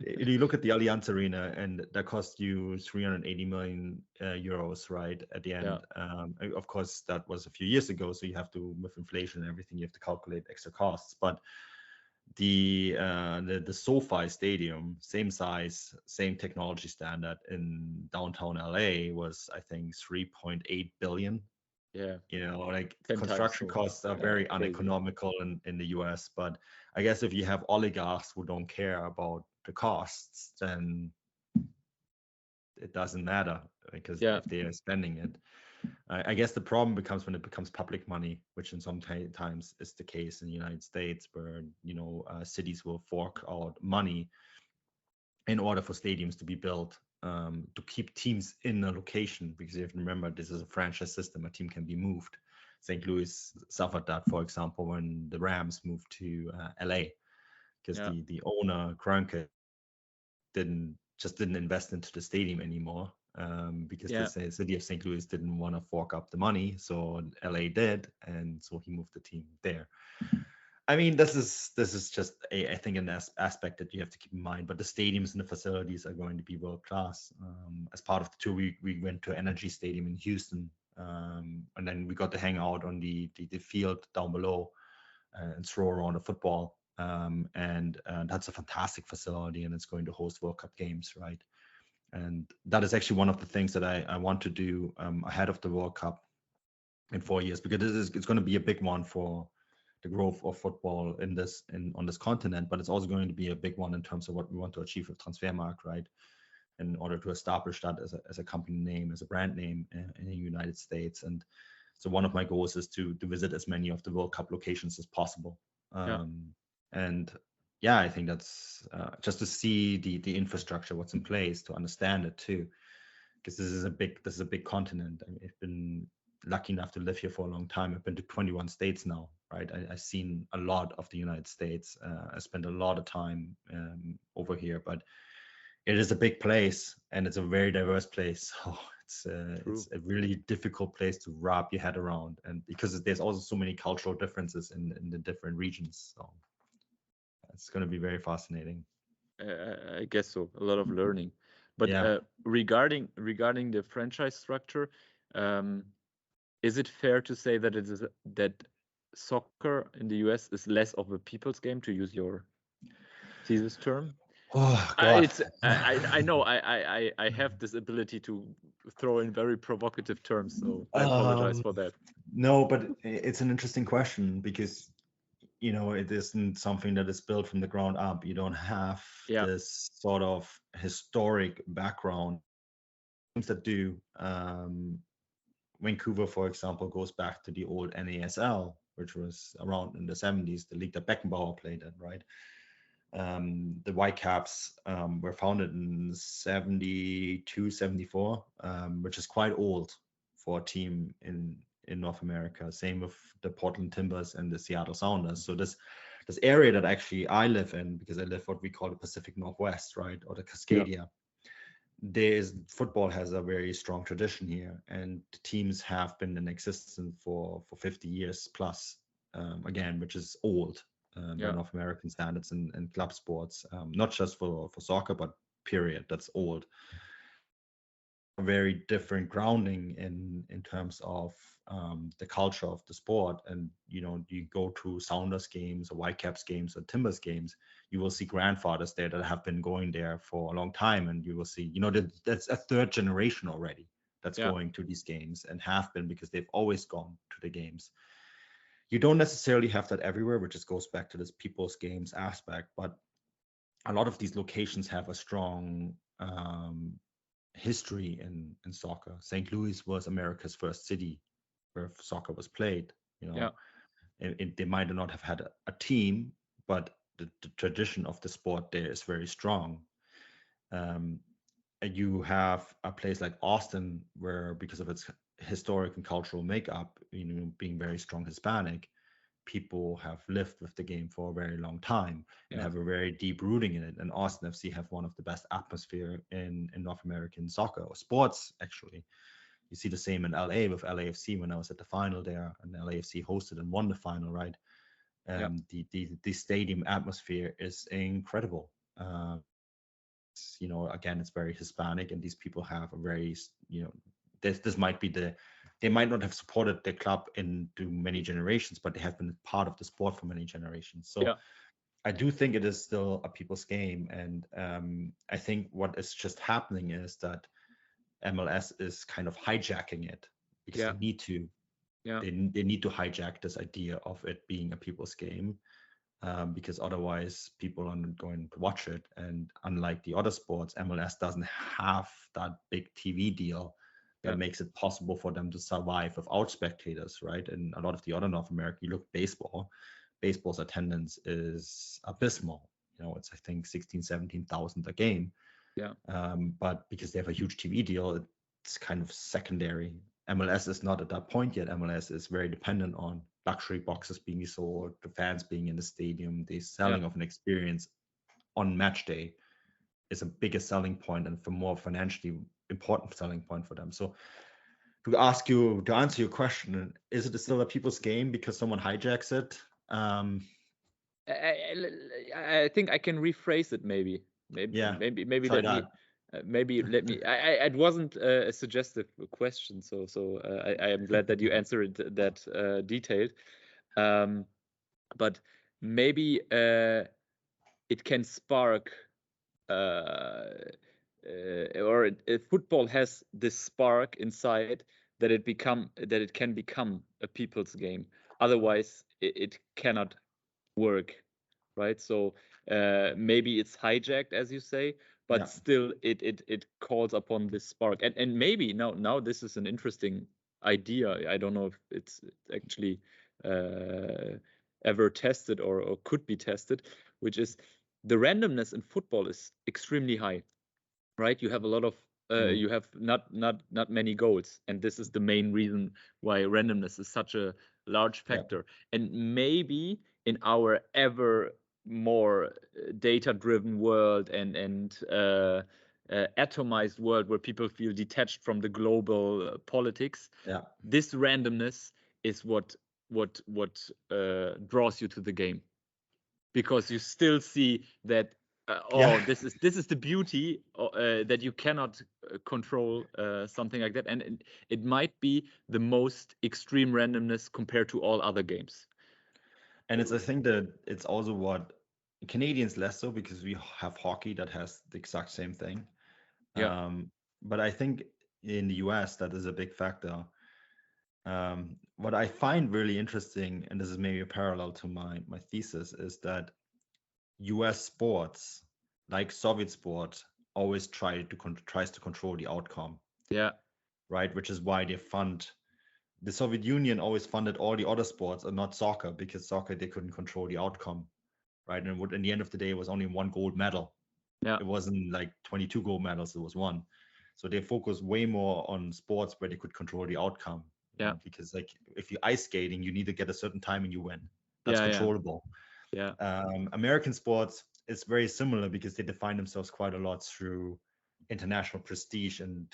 You look at the Allianz Arena, and that cost you 380 million euros, right? At the Yeah, end, of course, that was a few years ago, so you have to, with inflation and everything, you have to calculate extra costs. But the SoFi Stadium, same size, same technology standard in downtown LA, was I think 3.8 billion. yeah, Like 10 times construction so. costs are Yeah, very crazy. uneconomical in the US. But I guess if you have oligarchs who don't care about the costs, then it doesn't matter, because Yeah, if they are spending it. I guess the problem becomes when it becomes public money, which in some times is the case in the United States, where cities will fork out money in order for stadiums to be built, to keep teams in a location, because you have to remember this is a franchise system. A team can be moved. St. Louis suffered that, for example, when the Rams moved to LA, because yeah, the owner Kroenke didn't invest into the stadium anymore, because the yeah, city of St. Louis didn't want to fork up the money, so LA did, and so he moved the team there. I mean, this is just I think an aspect that you have to keep in mind. But the stadiums and the facilities are going to be world class. As part of the tour, we went to Energy Stadium in Houston, and then we got to hang out on the field down below, and throw around a football. And that's a fantastic facility, and it's going to host World Cup games, right? And that is actually one of the things that I want to do ahead of the World Cup in 4 years, because it's going to be a big one for the growth of football on this continent, but it's also going to be a big one in terms of what we want to achieve with Transfermarkt, right? In order to establish that as a company name, as a brand name in the United States. And so one of my goals is to visit as many of the World Cup locations as possible. yeah, And yeah, I think that's just to see the infrastructure, what's in place, to understand it too, because this is a big continent. I mean, I've been lucky enough to live here for a long time. I've been to 21 states now, right? I've seen a lot of the United States. I spent a lot of time over here, but it is a big place, and it's a very diverse place. So true. it's a really difficult place to wrap your head around, and because there's also so many cultural differences in the different regions. So it's going to be very fascinating. I guess so. A lot of learning. But Yeah. regarding the franchise structure, um, is it fair to say that that soccer in the US is less of a people's game, to use your thesis term? Oh God. I know I have this ability to throw in very provocative terms, so I apologize Um, for that. no, but it's an interesting question, because it isn't something that is built from the ground up. You don't have Yeah, this sort of historic background. Teams that do, Vancouver, for example, goes back to the old NASL, which was around in the 70s, the league that Beckenbauer played in, right? The Whitecaps were founded in 72, 74, which is quite old for a team in North America. Same with the Portland Timbers and the Seattle Sounders. So this area that actually I live in, because I live what we call the Pacific Northwest, right, or the yeah, Cascadia, football has a very strong tradition here, and the teams have been in existence for 50 years plus, again, which is old by yeah, North American standards and club sports, not just for soccer, but period. That's old. A very different grounding in terms of the culture of the sport. And you go to Sounders games or Whitecaps games or Timbers games, you will see grandfathers there that have been going there for a long time, and you will see that's a third generation already that's yeah, going to these games, and have been, because they've always gone to the games. You don't necessarily have that everywhere, which just goes back to this people's games aspect, but a lot of these locations have a strong history in soccer. St. Louis was America's first city where soccer was played. You yeah, know, they might not have had a team, but the tradition of the sport there is very strong. Um, and you have a place like Austin, where, because of its historic and cultural makeup, being very strong Hispanic, people have lived with the game for a very long time and yeah, have a very deep rooting in it. And Austin FC have one of the best atmosphere in North American soccer or sports, actually. You see the same in LA with LAFC. When I was at the final there, and LAFC hosted and won the final, right? yeah, The stadium atmosphere is incredible. again, it's very Hispanic, and these people have a very, this might be they might not have supported their club into many generations, but they have been part of the sport for many generations. So Yeah. I do think it is still a people's game. And I think what is just happening is that MLS is kind of hijacking it because Yeah. they need to. Yeah. They need to hijack this idea of it being a people's game, because otherwise people aren't going to watch it. And unlike the other sports, MLS doesn't have that big TV deal that Yeah. makes it possible for them to survive without spectators, right? And a lot of the other North America, you look at baseball's attendance is abysmal. It's, I think, 16, 17,000 a game. Yeah. But because they have a huge TV deal, it's kind of secondary. MLS is not at that point yet. MLS is very dependent on luxury boxes being sold, the fans being in the stadium, the selling of an experience on match day is a bigger selling point and for more financially important selling point for them. So to answer your question, is it still a people's game because someone hijacks it? I think I can rephrase it. Maybe Yeah, let try that. me. It wasn't a suggestive question, so I am glad that you answered that detailed. But maybe it can spark, or football has this spark inside that it can become a people's game. Otherwise, it cannot work, right? So maybe it's hijacked, as you say, but Yeah. still it calls upon this spark. And maybe now this is an interesting idea. I don't know if it's actually ever tested or could be tested, which is the randomness in football is extremely high, right? You have a lot of you have not many goals, and this is the main reason why randomness is such a large factor. And maybe in our ever more data-driven world and atomized world where people feel detached from the global politics, this randomness is what draws you to the game, because you still see that this is the beauty that you cannot control something like that, and it might be the most extreme randomness compared to all other games. And I think that it's also what Canadians less so, because we have hockey that has the exact same thing. But I think in the US that is a big factor. What I find really interesting, and this is maybe a parallel to my thesis, is that US sports, like Soviet sport, always tries to control the outcome. Right, which is why the Soviet Union always funded all the other sports and not soccer, because soccer they couldn't control the outcome, right? And in the end of the day, it was only one gold medal. It wasn't like 22 gold medals; it was one. So they focused way more on sports where they could control the outcome. Because like if you're ice skating, you need to get a certain time and you win. That's controllable. American sports is very similar because they define themselves quite a lot through international prestige, and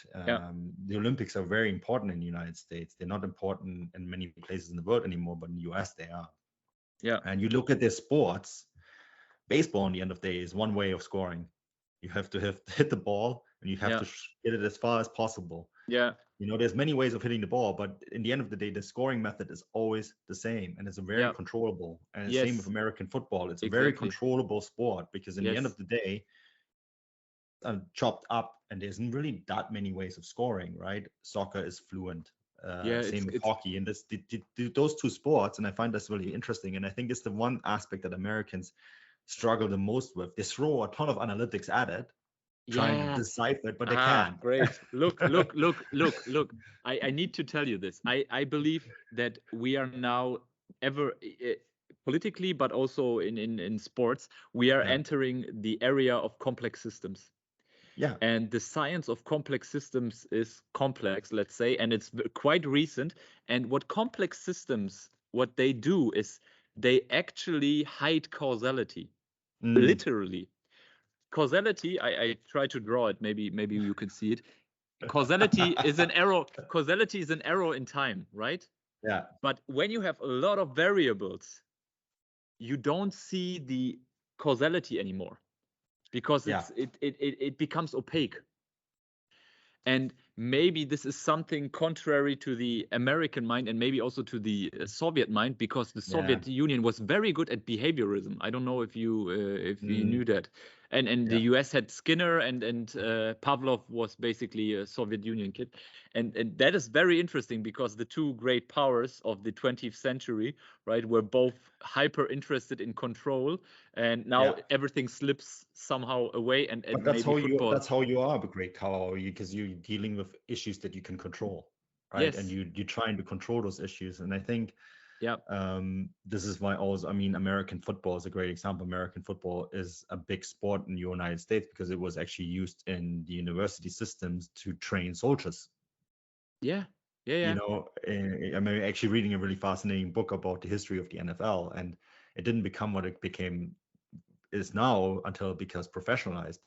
the Olympics are very important in the United States. They're not important in many places in the world anymore, but in the US they are. And you look at their sports, baseball in the end of the day is one way of scoring. You have to hit the ball and you have to get it as far as possible. There's many ways of hitting the ball, but in the end of the day, the scoring method is always the same, and it's a very controllable. And the same with American football. It's a very controllable sport, because in the end of the day, chopped up, and there isn't really that many ways of scoring, right? Soccer is fluent. Same with hockey, and those two sports, and I find this really interesting. And I think it's the one aspect that Americans struggle the most with. They throw a ton of analytics at it, trying to decipher it, but they can't. Great. Look. I need to tell you this. I believe that we are now politically, but also in sports, we are entering the area of complex systems. And the science of complex systems is complex, let's say, and it's quite recent. And what complex systems, what they do is they actually hide causality, literally. Causality, I try to draw it, maybe you can see it. Causality is an arrow. Causality is an arrow in time, right? But when you have a lot of variables, you don't see the causality anymore. because Yeah. it becomes opaque. And maybe this is something contrary to the American mind and maybe also to the Soviet mind, because the Soviet Union was very good at behaviorism. I don't know if you knew that. And the US had Skinner, and Pavlov was basically a Soviet Union kid. And that is very interesting, because the two great powers of the 20th century, right, were both hyper interested in control, and now everything slips somehow away, and But that's maybe how football. that's how you are a great power, because you're dealing with issues that you can control, right? Yes. And you're trying to control those issues. And I think Yeah. this is why also, I mean, American football is a great example. American football is a big sport in the United States because it was actually used in the university systems to train soldiers. Yeah. You know, I'm actually reading a really fascinating book about the history of the NFL, and it didn't become what it is now until it becomes professionalized.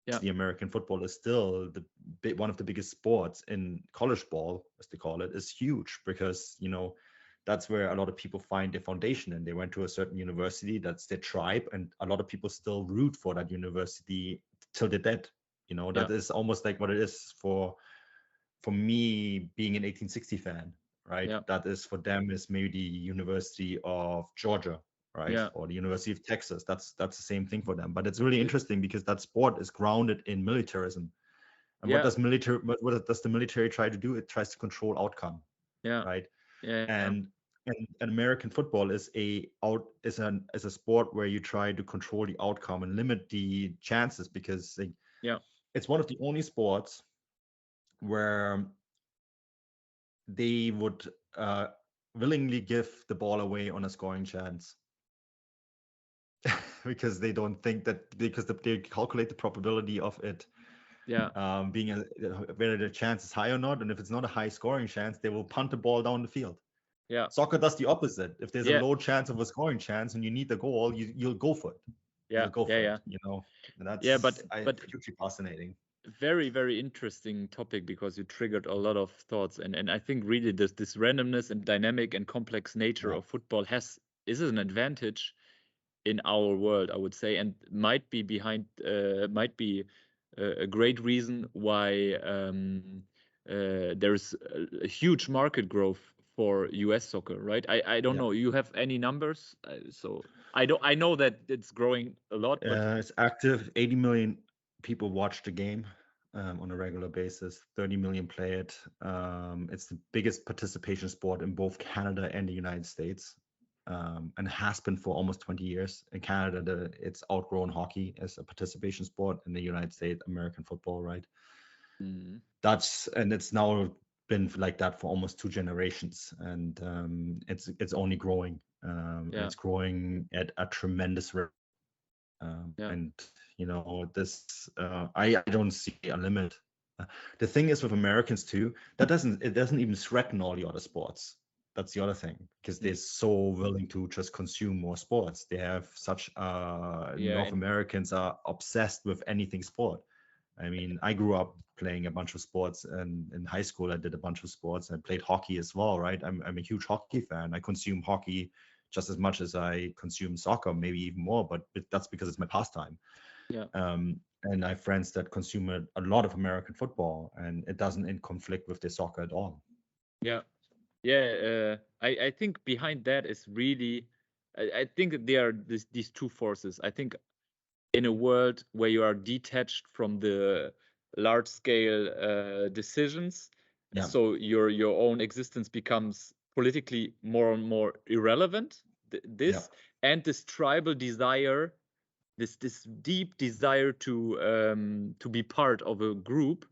The American football is still one of the biggest sports in college ball, as they call it, is huge, because, you know, that's where a lot of people find their foundation, and they went to a certain university, that's their tribe, and a lot of people still root for that university till they're dead. You know, that is almost like what it is for me being an 1860 fan, right? That is, for them, is maybe the University of Georgia, right? Or the University of Texas. That's the same thing for them. But it's really interesting because that sport is grounded in militarism. And what does the military try to do? It tries to control outcome, right? And American football is a sport where you try to control the outcome and limit the chances, because it's one of the only sports where they would willingly give the ball away on a scoring chance. Because they don't think that, because they calculate the probability of it being whether the chance is high or not, and if it's not a high scoring chance, they will punt the ball down the field. Soccer does the opposite. If there's a low chance of a scoring chance and you need the goal, you'll go for it. You'll go for it, you know. And that's but hugely fascinating. Very, very interesting topic, because you triggered a lot of thoughts, and I think really this randomness and dynamic and complex nature of football is an advantage in our world, I would say, and might be a great reason why there's a huge market growth for US soccer, right? I don't know. You have any numbers? So I know that it's growing a lot. But it's active. 80 million people watch the game on a regular basis. 30 million play it. It's the biggest participation sport in both Canada and the United States. And has been for almost 20 years. In Canada, it's outgrown hockey as a participation sport. In the United States, American football, right? And it's now been like that for almost 2 generations, and it's only growing. It's growing at a tremendous rate. And you know, this I don't see a limit. The thing is with Americans too, it doesn't even threaten all the other sports. That's the other thing, because they're so willing to just consume more sports. They have such North Americans are obsessed with anything sport. I mean, I grew up playing a bunch of sports, and in high school I did a bunch of sports, and I played hockey as well, right? I'm a huge hockey fan. I consume hockey just as much as I consume soccer, maybe even more, but that's because it's my pastime. And I have friends that consume a lot of American football, and it doesn't in conflict with their soccer at all. I think behind that is really, I think that there are these two forces. I think in a world where you are detached from the large scale decisions, so your own existence becomes politically more and more irrelevant. And this tribal desire, this deep desire to be part of a group,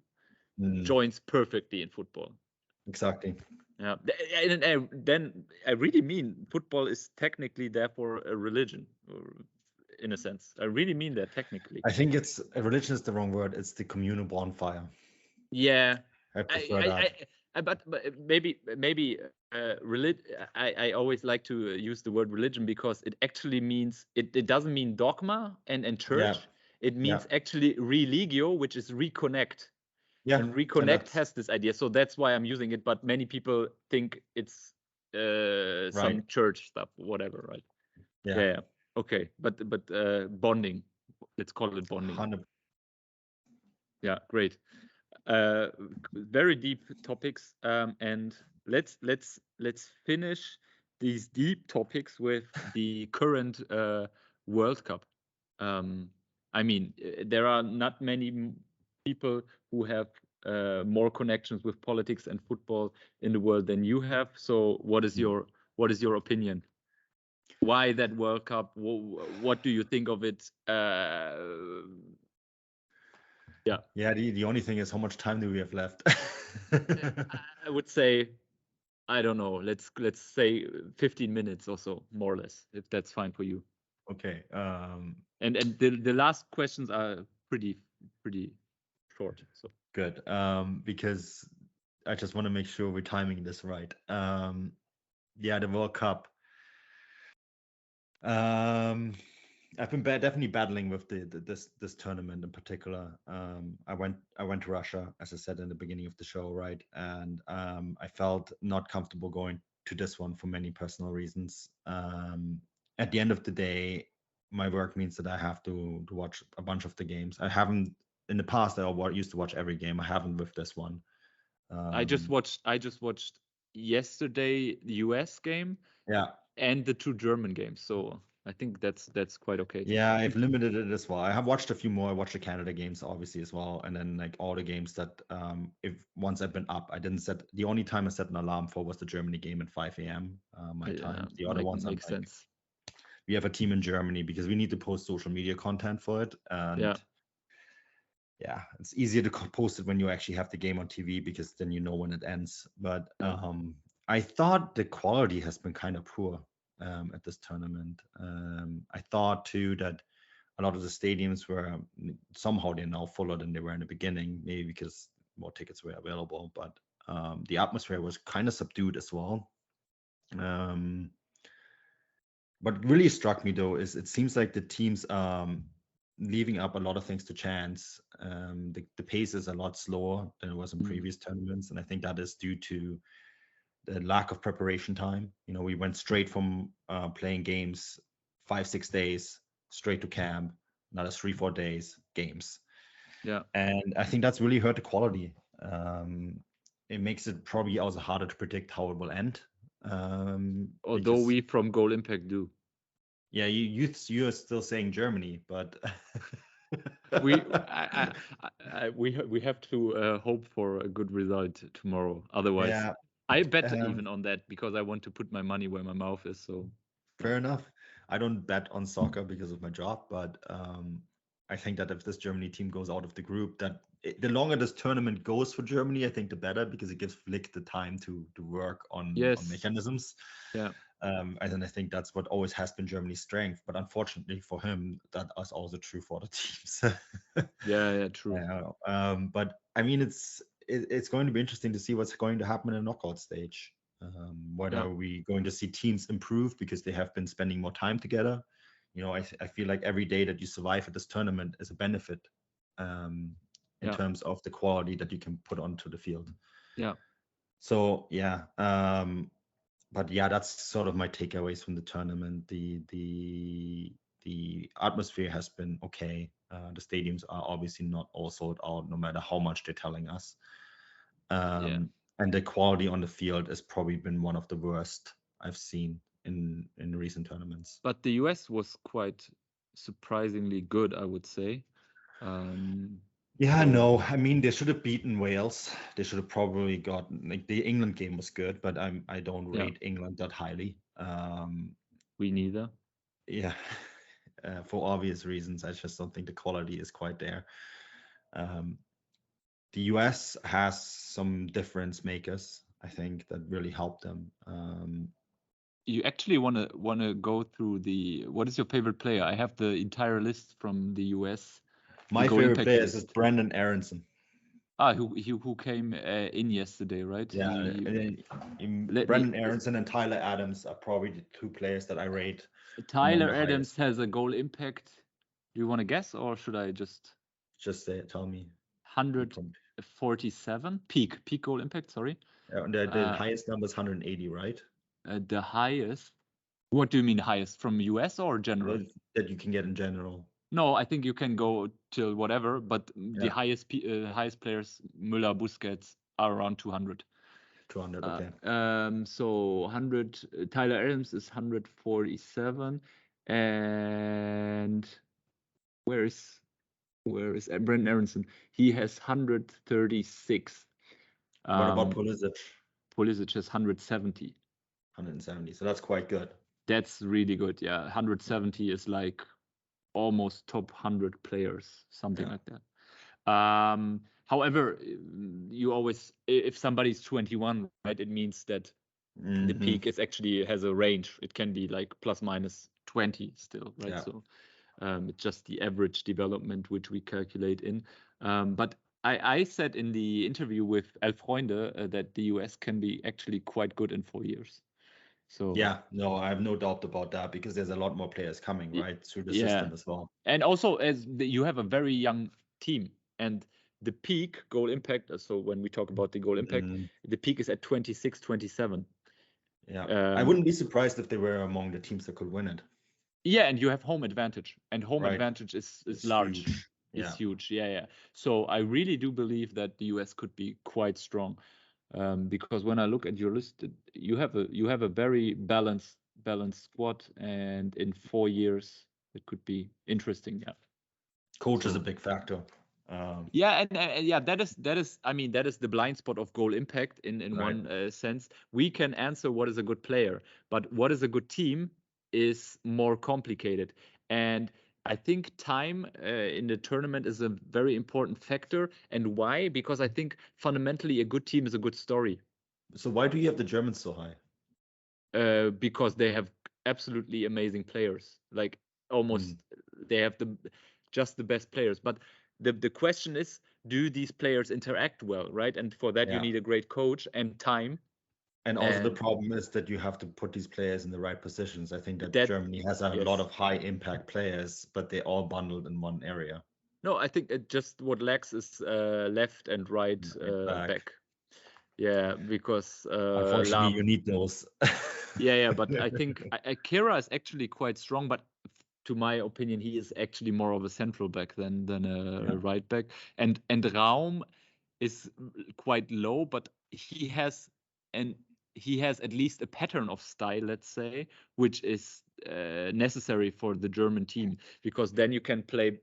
joins perfectly in football. Exactly. And then I really mean football is technically therefore a religion, in a sense. I really mean that technically. I think it's a religion is the wrong word. It's the communal bonfire. Yeah, I prefer that. But maybe I always like to use the word religion, because it actually means it doesn't mean dogma and church. It means actually religio, which is reconnect. And reconnect has this idea, so that's why I'm using it. But many people think it's some church stuff, whatever, right? Okay, but bonding, let's call it bonding. 100. Yeah, great. Very deep topics, and let's finish these deep topics with the current World Cup. I mean, there are not many people who have more connections with politics and football in the world than you have. So, what is your opinion? Why that World Cup? What do you think of it? Yeah, the only thing is, how much time do we have left? I would say, I don't know. Let's say 15 minutes or so, more or less, if that's fine for you. Okay. And the last questions are pretty short. So good. Because I just want to make sure we're timing this right. Yeah, the World Cup. I've been definitely battling with this tournament in particular. I went to Russia, as I said in the beginning of the show, right? And I felt not comfortable going to this one for many personal reasons. At the end of the day, my work means that I have to watch a bunch of the games. I haven't in the past. I used to watch every game. I haven't with this one. I just watched yesterday the US game. Yeah. And the 2 German games. So I think that's quite okay. Yeah, I've limited it as well. I have watched a few more. I watched the Canada games, obviously, as well, and then like all the games that if once I've been up, I didn't set. The only time I set an alarm for was the Germany game at 5 a.m. My time. The other ones makes sense. We have a team in Germany because we need to post social media content for it, and yeah, it's easier to post it when you actually have the game on TV because then you know when it ends. But I thought the quality has been kind of poor at this tournament. I thought too that a lot of the stadiums were somehow they're now fuller than they were in the beginning, maybe because more tickets were available, but the atmosphere was kind of subdued as well. What really struck me though is it seems like the teams leaving up a lot of things to chance. The pace is a lot slower than it was in previous tournaments, and I think that is due to the lack of preparation time. You know, we went straight from playing games 5-6 days straight to camp, another 3-4 days games. Yeah, and I think that's really hurt the quality. It makes it probably also harder to predict how it will end. Although we from Goalimpact do. Yeah, you're still saying Germany, but we have to hope for a good result tomorrow. Otherwise, yeah, I bet even on that because I want to put my money where my mouth is. So fair enough. I don't bet on soccer because of my job, but I think that if this Germany team goes out of the group, the longer this tournament goes for Germany, I think the better, because it gives Flick the time to work on mechanisms. Yeah. And then I think that's what always has been Germany's strength. But unfortunately for him, that is also true for the teams. yeah, true. But I mean, it's going to be interesting to see what's going to happen in the knockout stage. Whether we going to see teams improve because they have been spending more time together. You know, I feel like every day that you survive at this tournament is a benefit in terms of the quality that you can put onto the field. Yeah. So yeah, but yeah, that's sort of my takeaways from the tournament. The atmosphere has been okay. The stadiums are obviously not all sold out, no matter how much they're telling us. And the quality on the field has probably been one of the worst I've seen in recent tournaments. But the US was quite surprisingly good, I would say. No, I mean, they should have beaten Wales. They should have probably gotten, like, the England game was good, but I don't rate England that highly. We neither. Yeah, for obvious reasons. I just don't think the quality is quite there. The US has some difference makers, I think, that really help them. You actually want to go through what is your favorite player? I have the entire list from the US. My favorite player is Brenden Aaronson. Who came in yesterday, right? Yeah, Brenden Aaronson and Tyler Adams are probably the two players that I rate. Tyler Adams has a goal impact. Do you want to guess, or should I just say it? Tell me. 147 peak goal impact. Sorry. The highest number is 180, right? The highest. What do you mean highest? From US or general? That you can get in general. No, I think you can go till whatever, but the Yeah, highest players, Müller, Busquets, are around 200. 200. Okay. So 100. Tyler Adams is 147, and where is Brendan Aronson? He has 136. What about Um, Pulisic? Pulisic has 170. 170. So that's quite good. That's really good. Yeah, 170 is like almost top 100 players, something Yeah. like that. However, you always, if somebody's 21, right, it means that the Mhm. peak is actually has a range. It can be like plus minus 20 still, right? Yeah. So it's just the average development which we calculate in. But I said in the interview with Elf Freunde that the US can be actually quite good in 4 years. So Yeah, no, I have no doubt about that because there's a lot more players coming, y- right, through the yeah, system as well. and also you have a very young team, and the peak goal impact. So when we talk about the goal impact, Mm, the peak is at 26, 27. yeah. I wouldn't be surprised if they were among the teams that could win it, Yeah, and you have home advantage, and home right? advantage is It's large, huge. is Yeah. huge. Yeah. So I really do believe that the US could be quite strong, because when I look at your list, you have a very balanced squad, and in 4 years it could be interesting. Yeah. Coach is a So big factor. Um, yeah, and yeah, that is. I mean, that is the blind spot of goal impact in right. one sense. We can answer what is a good player, but what is a good team is more complicated. And I think time in the tournament is a very important factor. And why? Because I think fundamentally a good team is a good story. So why do you have the Germans so high? Because they have absolutely amazing players. Like almost Mm, they have just the best players. But the question is, do these players interact well, right? And for that you yeah. need a great coach and time. And also the And problem is that you have to put these players in the right positions. I think that that Germany has a lot yes. of high impact players, but they're all bundled in one area. No, I think it just what lacks is left and right Right back. back. Yeah, because Unfortunately, you Lahm. need those. Yeah, but I think Kira is actually quite strong, but to my opinion, he is actually more of a central back than Yeah. a right back. And Raum is quite low, but and he has at least a pattern of style, let's say, which is necessary for the German team, because then you can play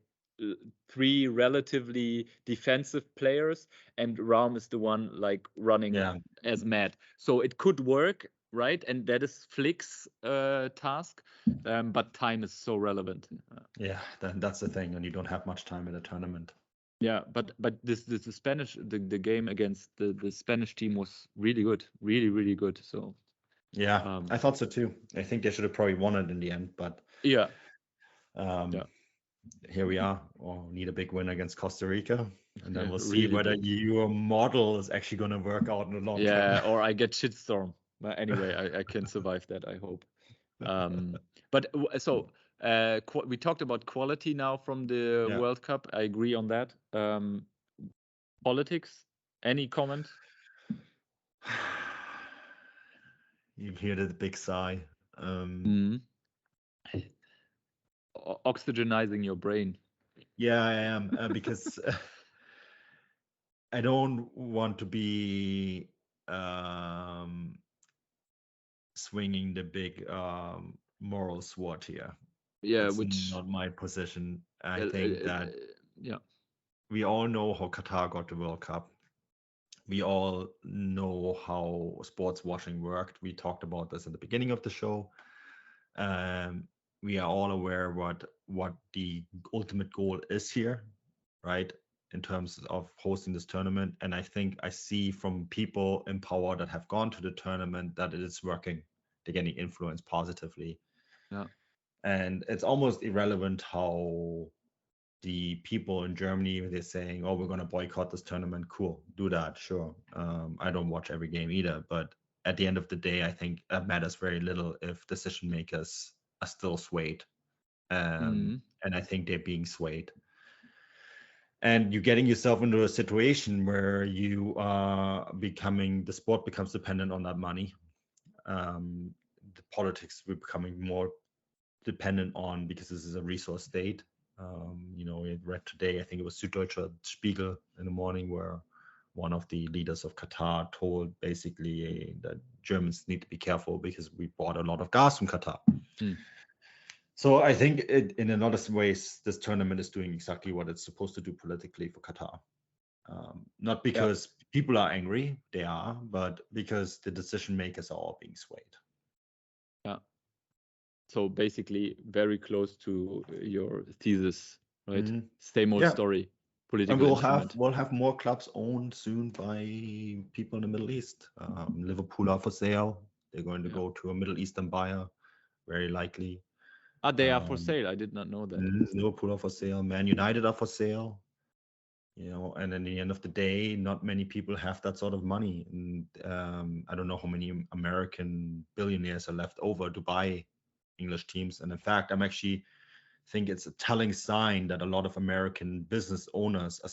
3 relatively defensive players, and Raum is the one like running Yeah. as mad. So it could work, right? And that is Flick's task, but time is so relevant. Yeah, then that's the thing, and you don't have much time in a tournament. Yeah, but the Spanish the game against the Spanish team was really good, really good. So Yeah, I thought so too. I think they should have probably won it in the end, but yeah, um, here we are. We'll need a big win against Costa Rica, and then we'll see really whether big. your model is actually going to work out in the long Yeah, term. or I get shitstorm. But anyway, I can survive that, I hope. But so we talked about quality now from the Yeah. World Cup. I agree on that. Politics. Any comment? You hear the big sigh. Mm. Oxygenizing your brain. Yeah, I am because I don't want to be swinging the big moral sword here. Yeah, It's which not my position. I uh, think uh, that uh, yeah. we all know how Qatar got the World Cup. We all know how sports washing worked. We talked about this in the beginning of the show. Um, we are all aware what the ultimate goal is here, right? In terms of hosting this tournament. And I think I see from people in power that have gone to the tournament that it is working. They're getting influenced positively. Yeah. And it's almost irrelevant how the people in Germany, they're saying, oh, we're going to boycott this tournament. Cool, do that, sure. I don't watch every game either, but at the end of the day, I think that matters very little if decision makers are still swayed. Mm. And I think they're being swayed. And you're getting yourself into a situation where you are the sport becomes dependent on that money. The politics we're becoming more dependent on because this is a resource state. I read today, I think it was Süddeutscher Spiegel in the morning, where one of the leaders of Qatar told basically that Germans need to be careful because we bought a lot of gas from Qatar. So I think in a lot of ways, this tournament is doing exactly what it's supposed to do politically for Qatar. Not because people are angry, they are, but because the decision makers are all being swayed. Yeah. So basically, very close to your thesis, right? Same old story, political And instrument. we'll have more clubs owned soon by people in the Middle East. Liverpool are for sale. They're going to go to a Middle Eastern buyer, very likely. They are for sale. I did not know that. Liverpool are for sale. Man United are for sale. And at the end of the day, not many people have that sort of money. And I don't know how many American billionaires are left over to buy English teams. And in fact, I'm actually think it's a telling sign that a lot of American business owners are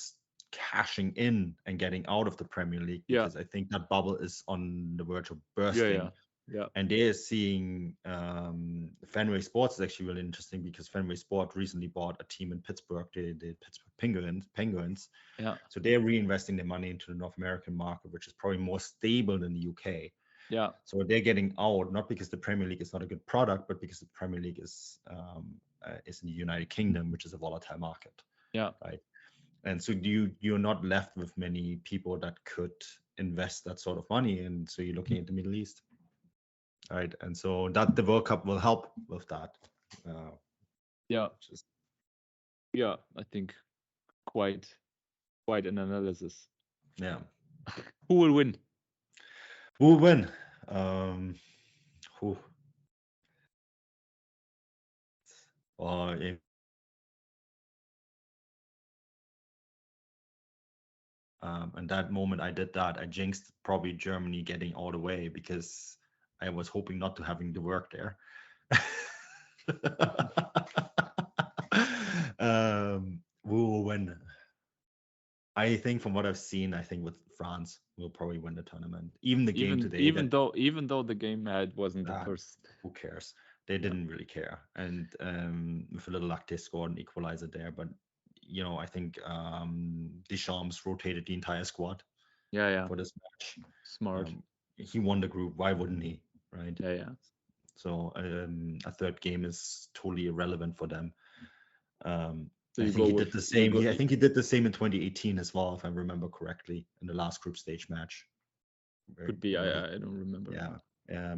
cashing in and getting out of the Premier League, because I think that bubble is on the verge of bursting. Yeah. And they're seeing Fenway Sports is actually really interesting, because Fenway Sport recently bought a team in Pittsburgh, the Pittsburgh Penguins. Yeah. So they're reinvesting their money into the North American market, which is probably more stable than the UK. Yeah. So they're getting out, not because the Premier League is not a good product, but because the Premier League is in the United Kingdom, which is a volatile market. Yeah. Right. And so you're not left with many people that could invest that sort of money. And so you're looking at the Middle East. Right. And so that the World Cup will help with that. Yeah. I think quite an analysis. Yeah. Who will win? Who will win? Who? And that moment I did that, I jinxed probably Germany getting all the way, because I was hoping not to having to work there. Who will win? I think from what I've seen, I think with France will probably win the tournament. Even the game today. Even though the game wasn't the first. Who cares? They didn't really care. And with a little luck, they scored an equalizer there. But I think Deschamps rotated the entire squad. Yeah. For this match. Smart. He won the group. Why wouldn't he? Right. Yeah. So a third game is totally irrelevant for them. So I think he did the same. I think he did the same in 2018 as well, if I remember correctly, in the last group stage match. Could be. I don't remember. Yeah.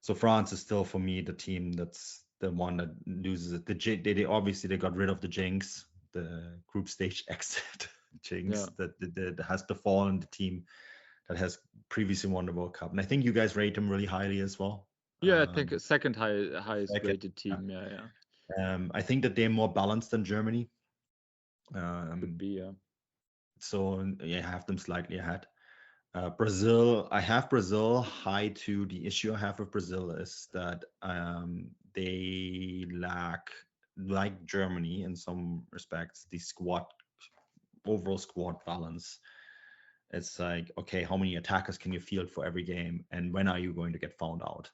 So France is still, for me, the team that's the one that loses it. They obviously got rid of the jinx, the group stage exit jinx that has to fall in the team that has previously won the World Cup. And I think you guys rate them really highly as well. Yeah, I think second highest rated team. Yeah. I think that they're more balanced than Germany. Could be, yeah. So I have them slightly ahead. Brazil, I have Brazil high too. The issue I have with Brazil is that they lack, like Germany in some respects, the overall squad balance. It's like, okay, how many attackers can you field for every game, and when are you going to get found out?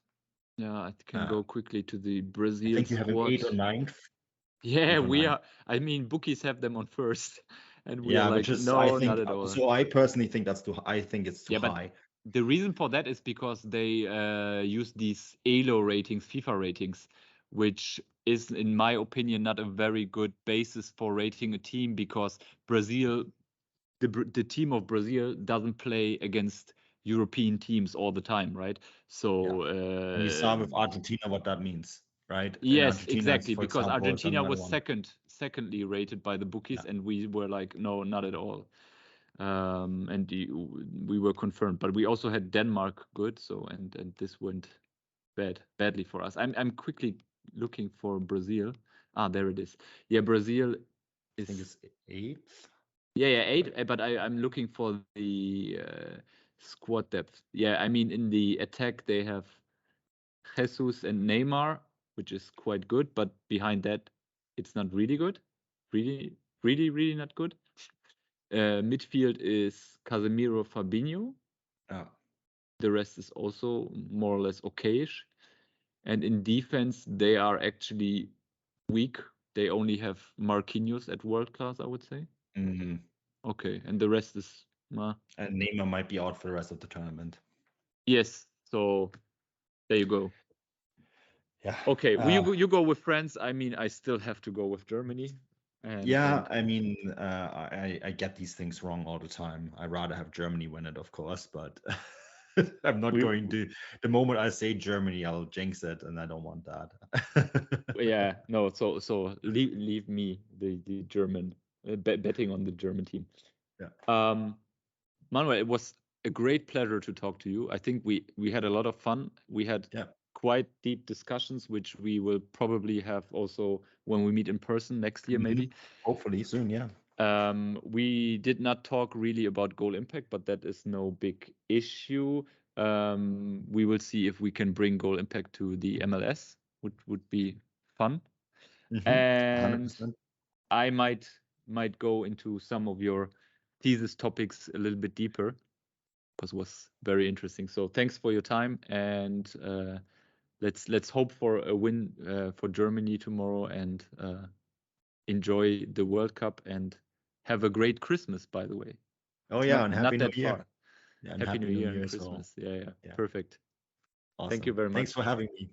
Yeah, I can go quickly to the Brazil. I think you have an 8th or 9th. Yeah, we are. I mean, bookies have them on first, and we are like, no, not at all. So I personally think that's too. I think it's too high. But the reason for that is because they use these ELO ratings, FIFA ratings, which is, in my opinion, not a very good basis for rating a team, because Brazil, the team of Brazil doesn't play against European teams all the time, right? So you saw with Argentina what that means, right? Yes, exactly, because Argentina was secondly rated by the bookies, and we were like, no, not at all. And we were confirmed, but we also had Denmark good, so and this went badly for us. I'm quickly looking for Brazil. There it is. Yeah, Brazil is, I think it's 8th. Yeah, 8. But I'm looking for the squad depth. Yeah, I mean, in the attack they have Jesus and Neymar, which is quite good, but behind that, it's not really good. Really not good. Midfield is Casemiro, Fabinho. The rest is also more or less okayish. And in defense, they are actually weak they only have Marquinhos at world class, I would say. Mhm. Okay, and the rest is And Neymar might be out for the rest of the tournament. yes. So there you go. Yeah. Okay, you go with France. I mean, I still have to go with Germany. Yeah, I mean, I get these things wrong all the time. I'd rather have Germany win it, of course, but I'm not going to. The moment I say Germany, I'll jinx it, and I don't want that. Yeah, no. So leave me the German betting on the German team. Yeah. Manuel, it was a great pleasure to talk to you. I think we had a lot of fun. We had quite deep discussions, which we will probably have also when we meet in person next year, maybe. Hopefully soon, yeah. We did not talk really about Goalimpact, but that is no big issue. We will see if we can bring Goalimpact to the MLS, which would be fun. And 100%. I might go into some of your thesis topics a little bit deeper because it was very interesting. So thanks for your time, and let's hope for a win for Germany tomorrow, and enjoy the World Cup, and have a great Christmas, by the way. Oh It's yeah, and not Happy New that Year. far. Yeah, and Happy New Year and as well. Christmas. Yeah. Yeah. Perfect. Awesome. Thank you very much. Thanks for having me.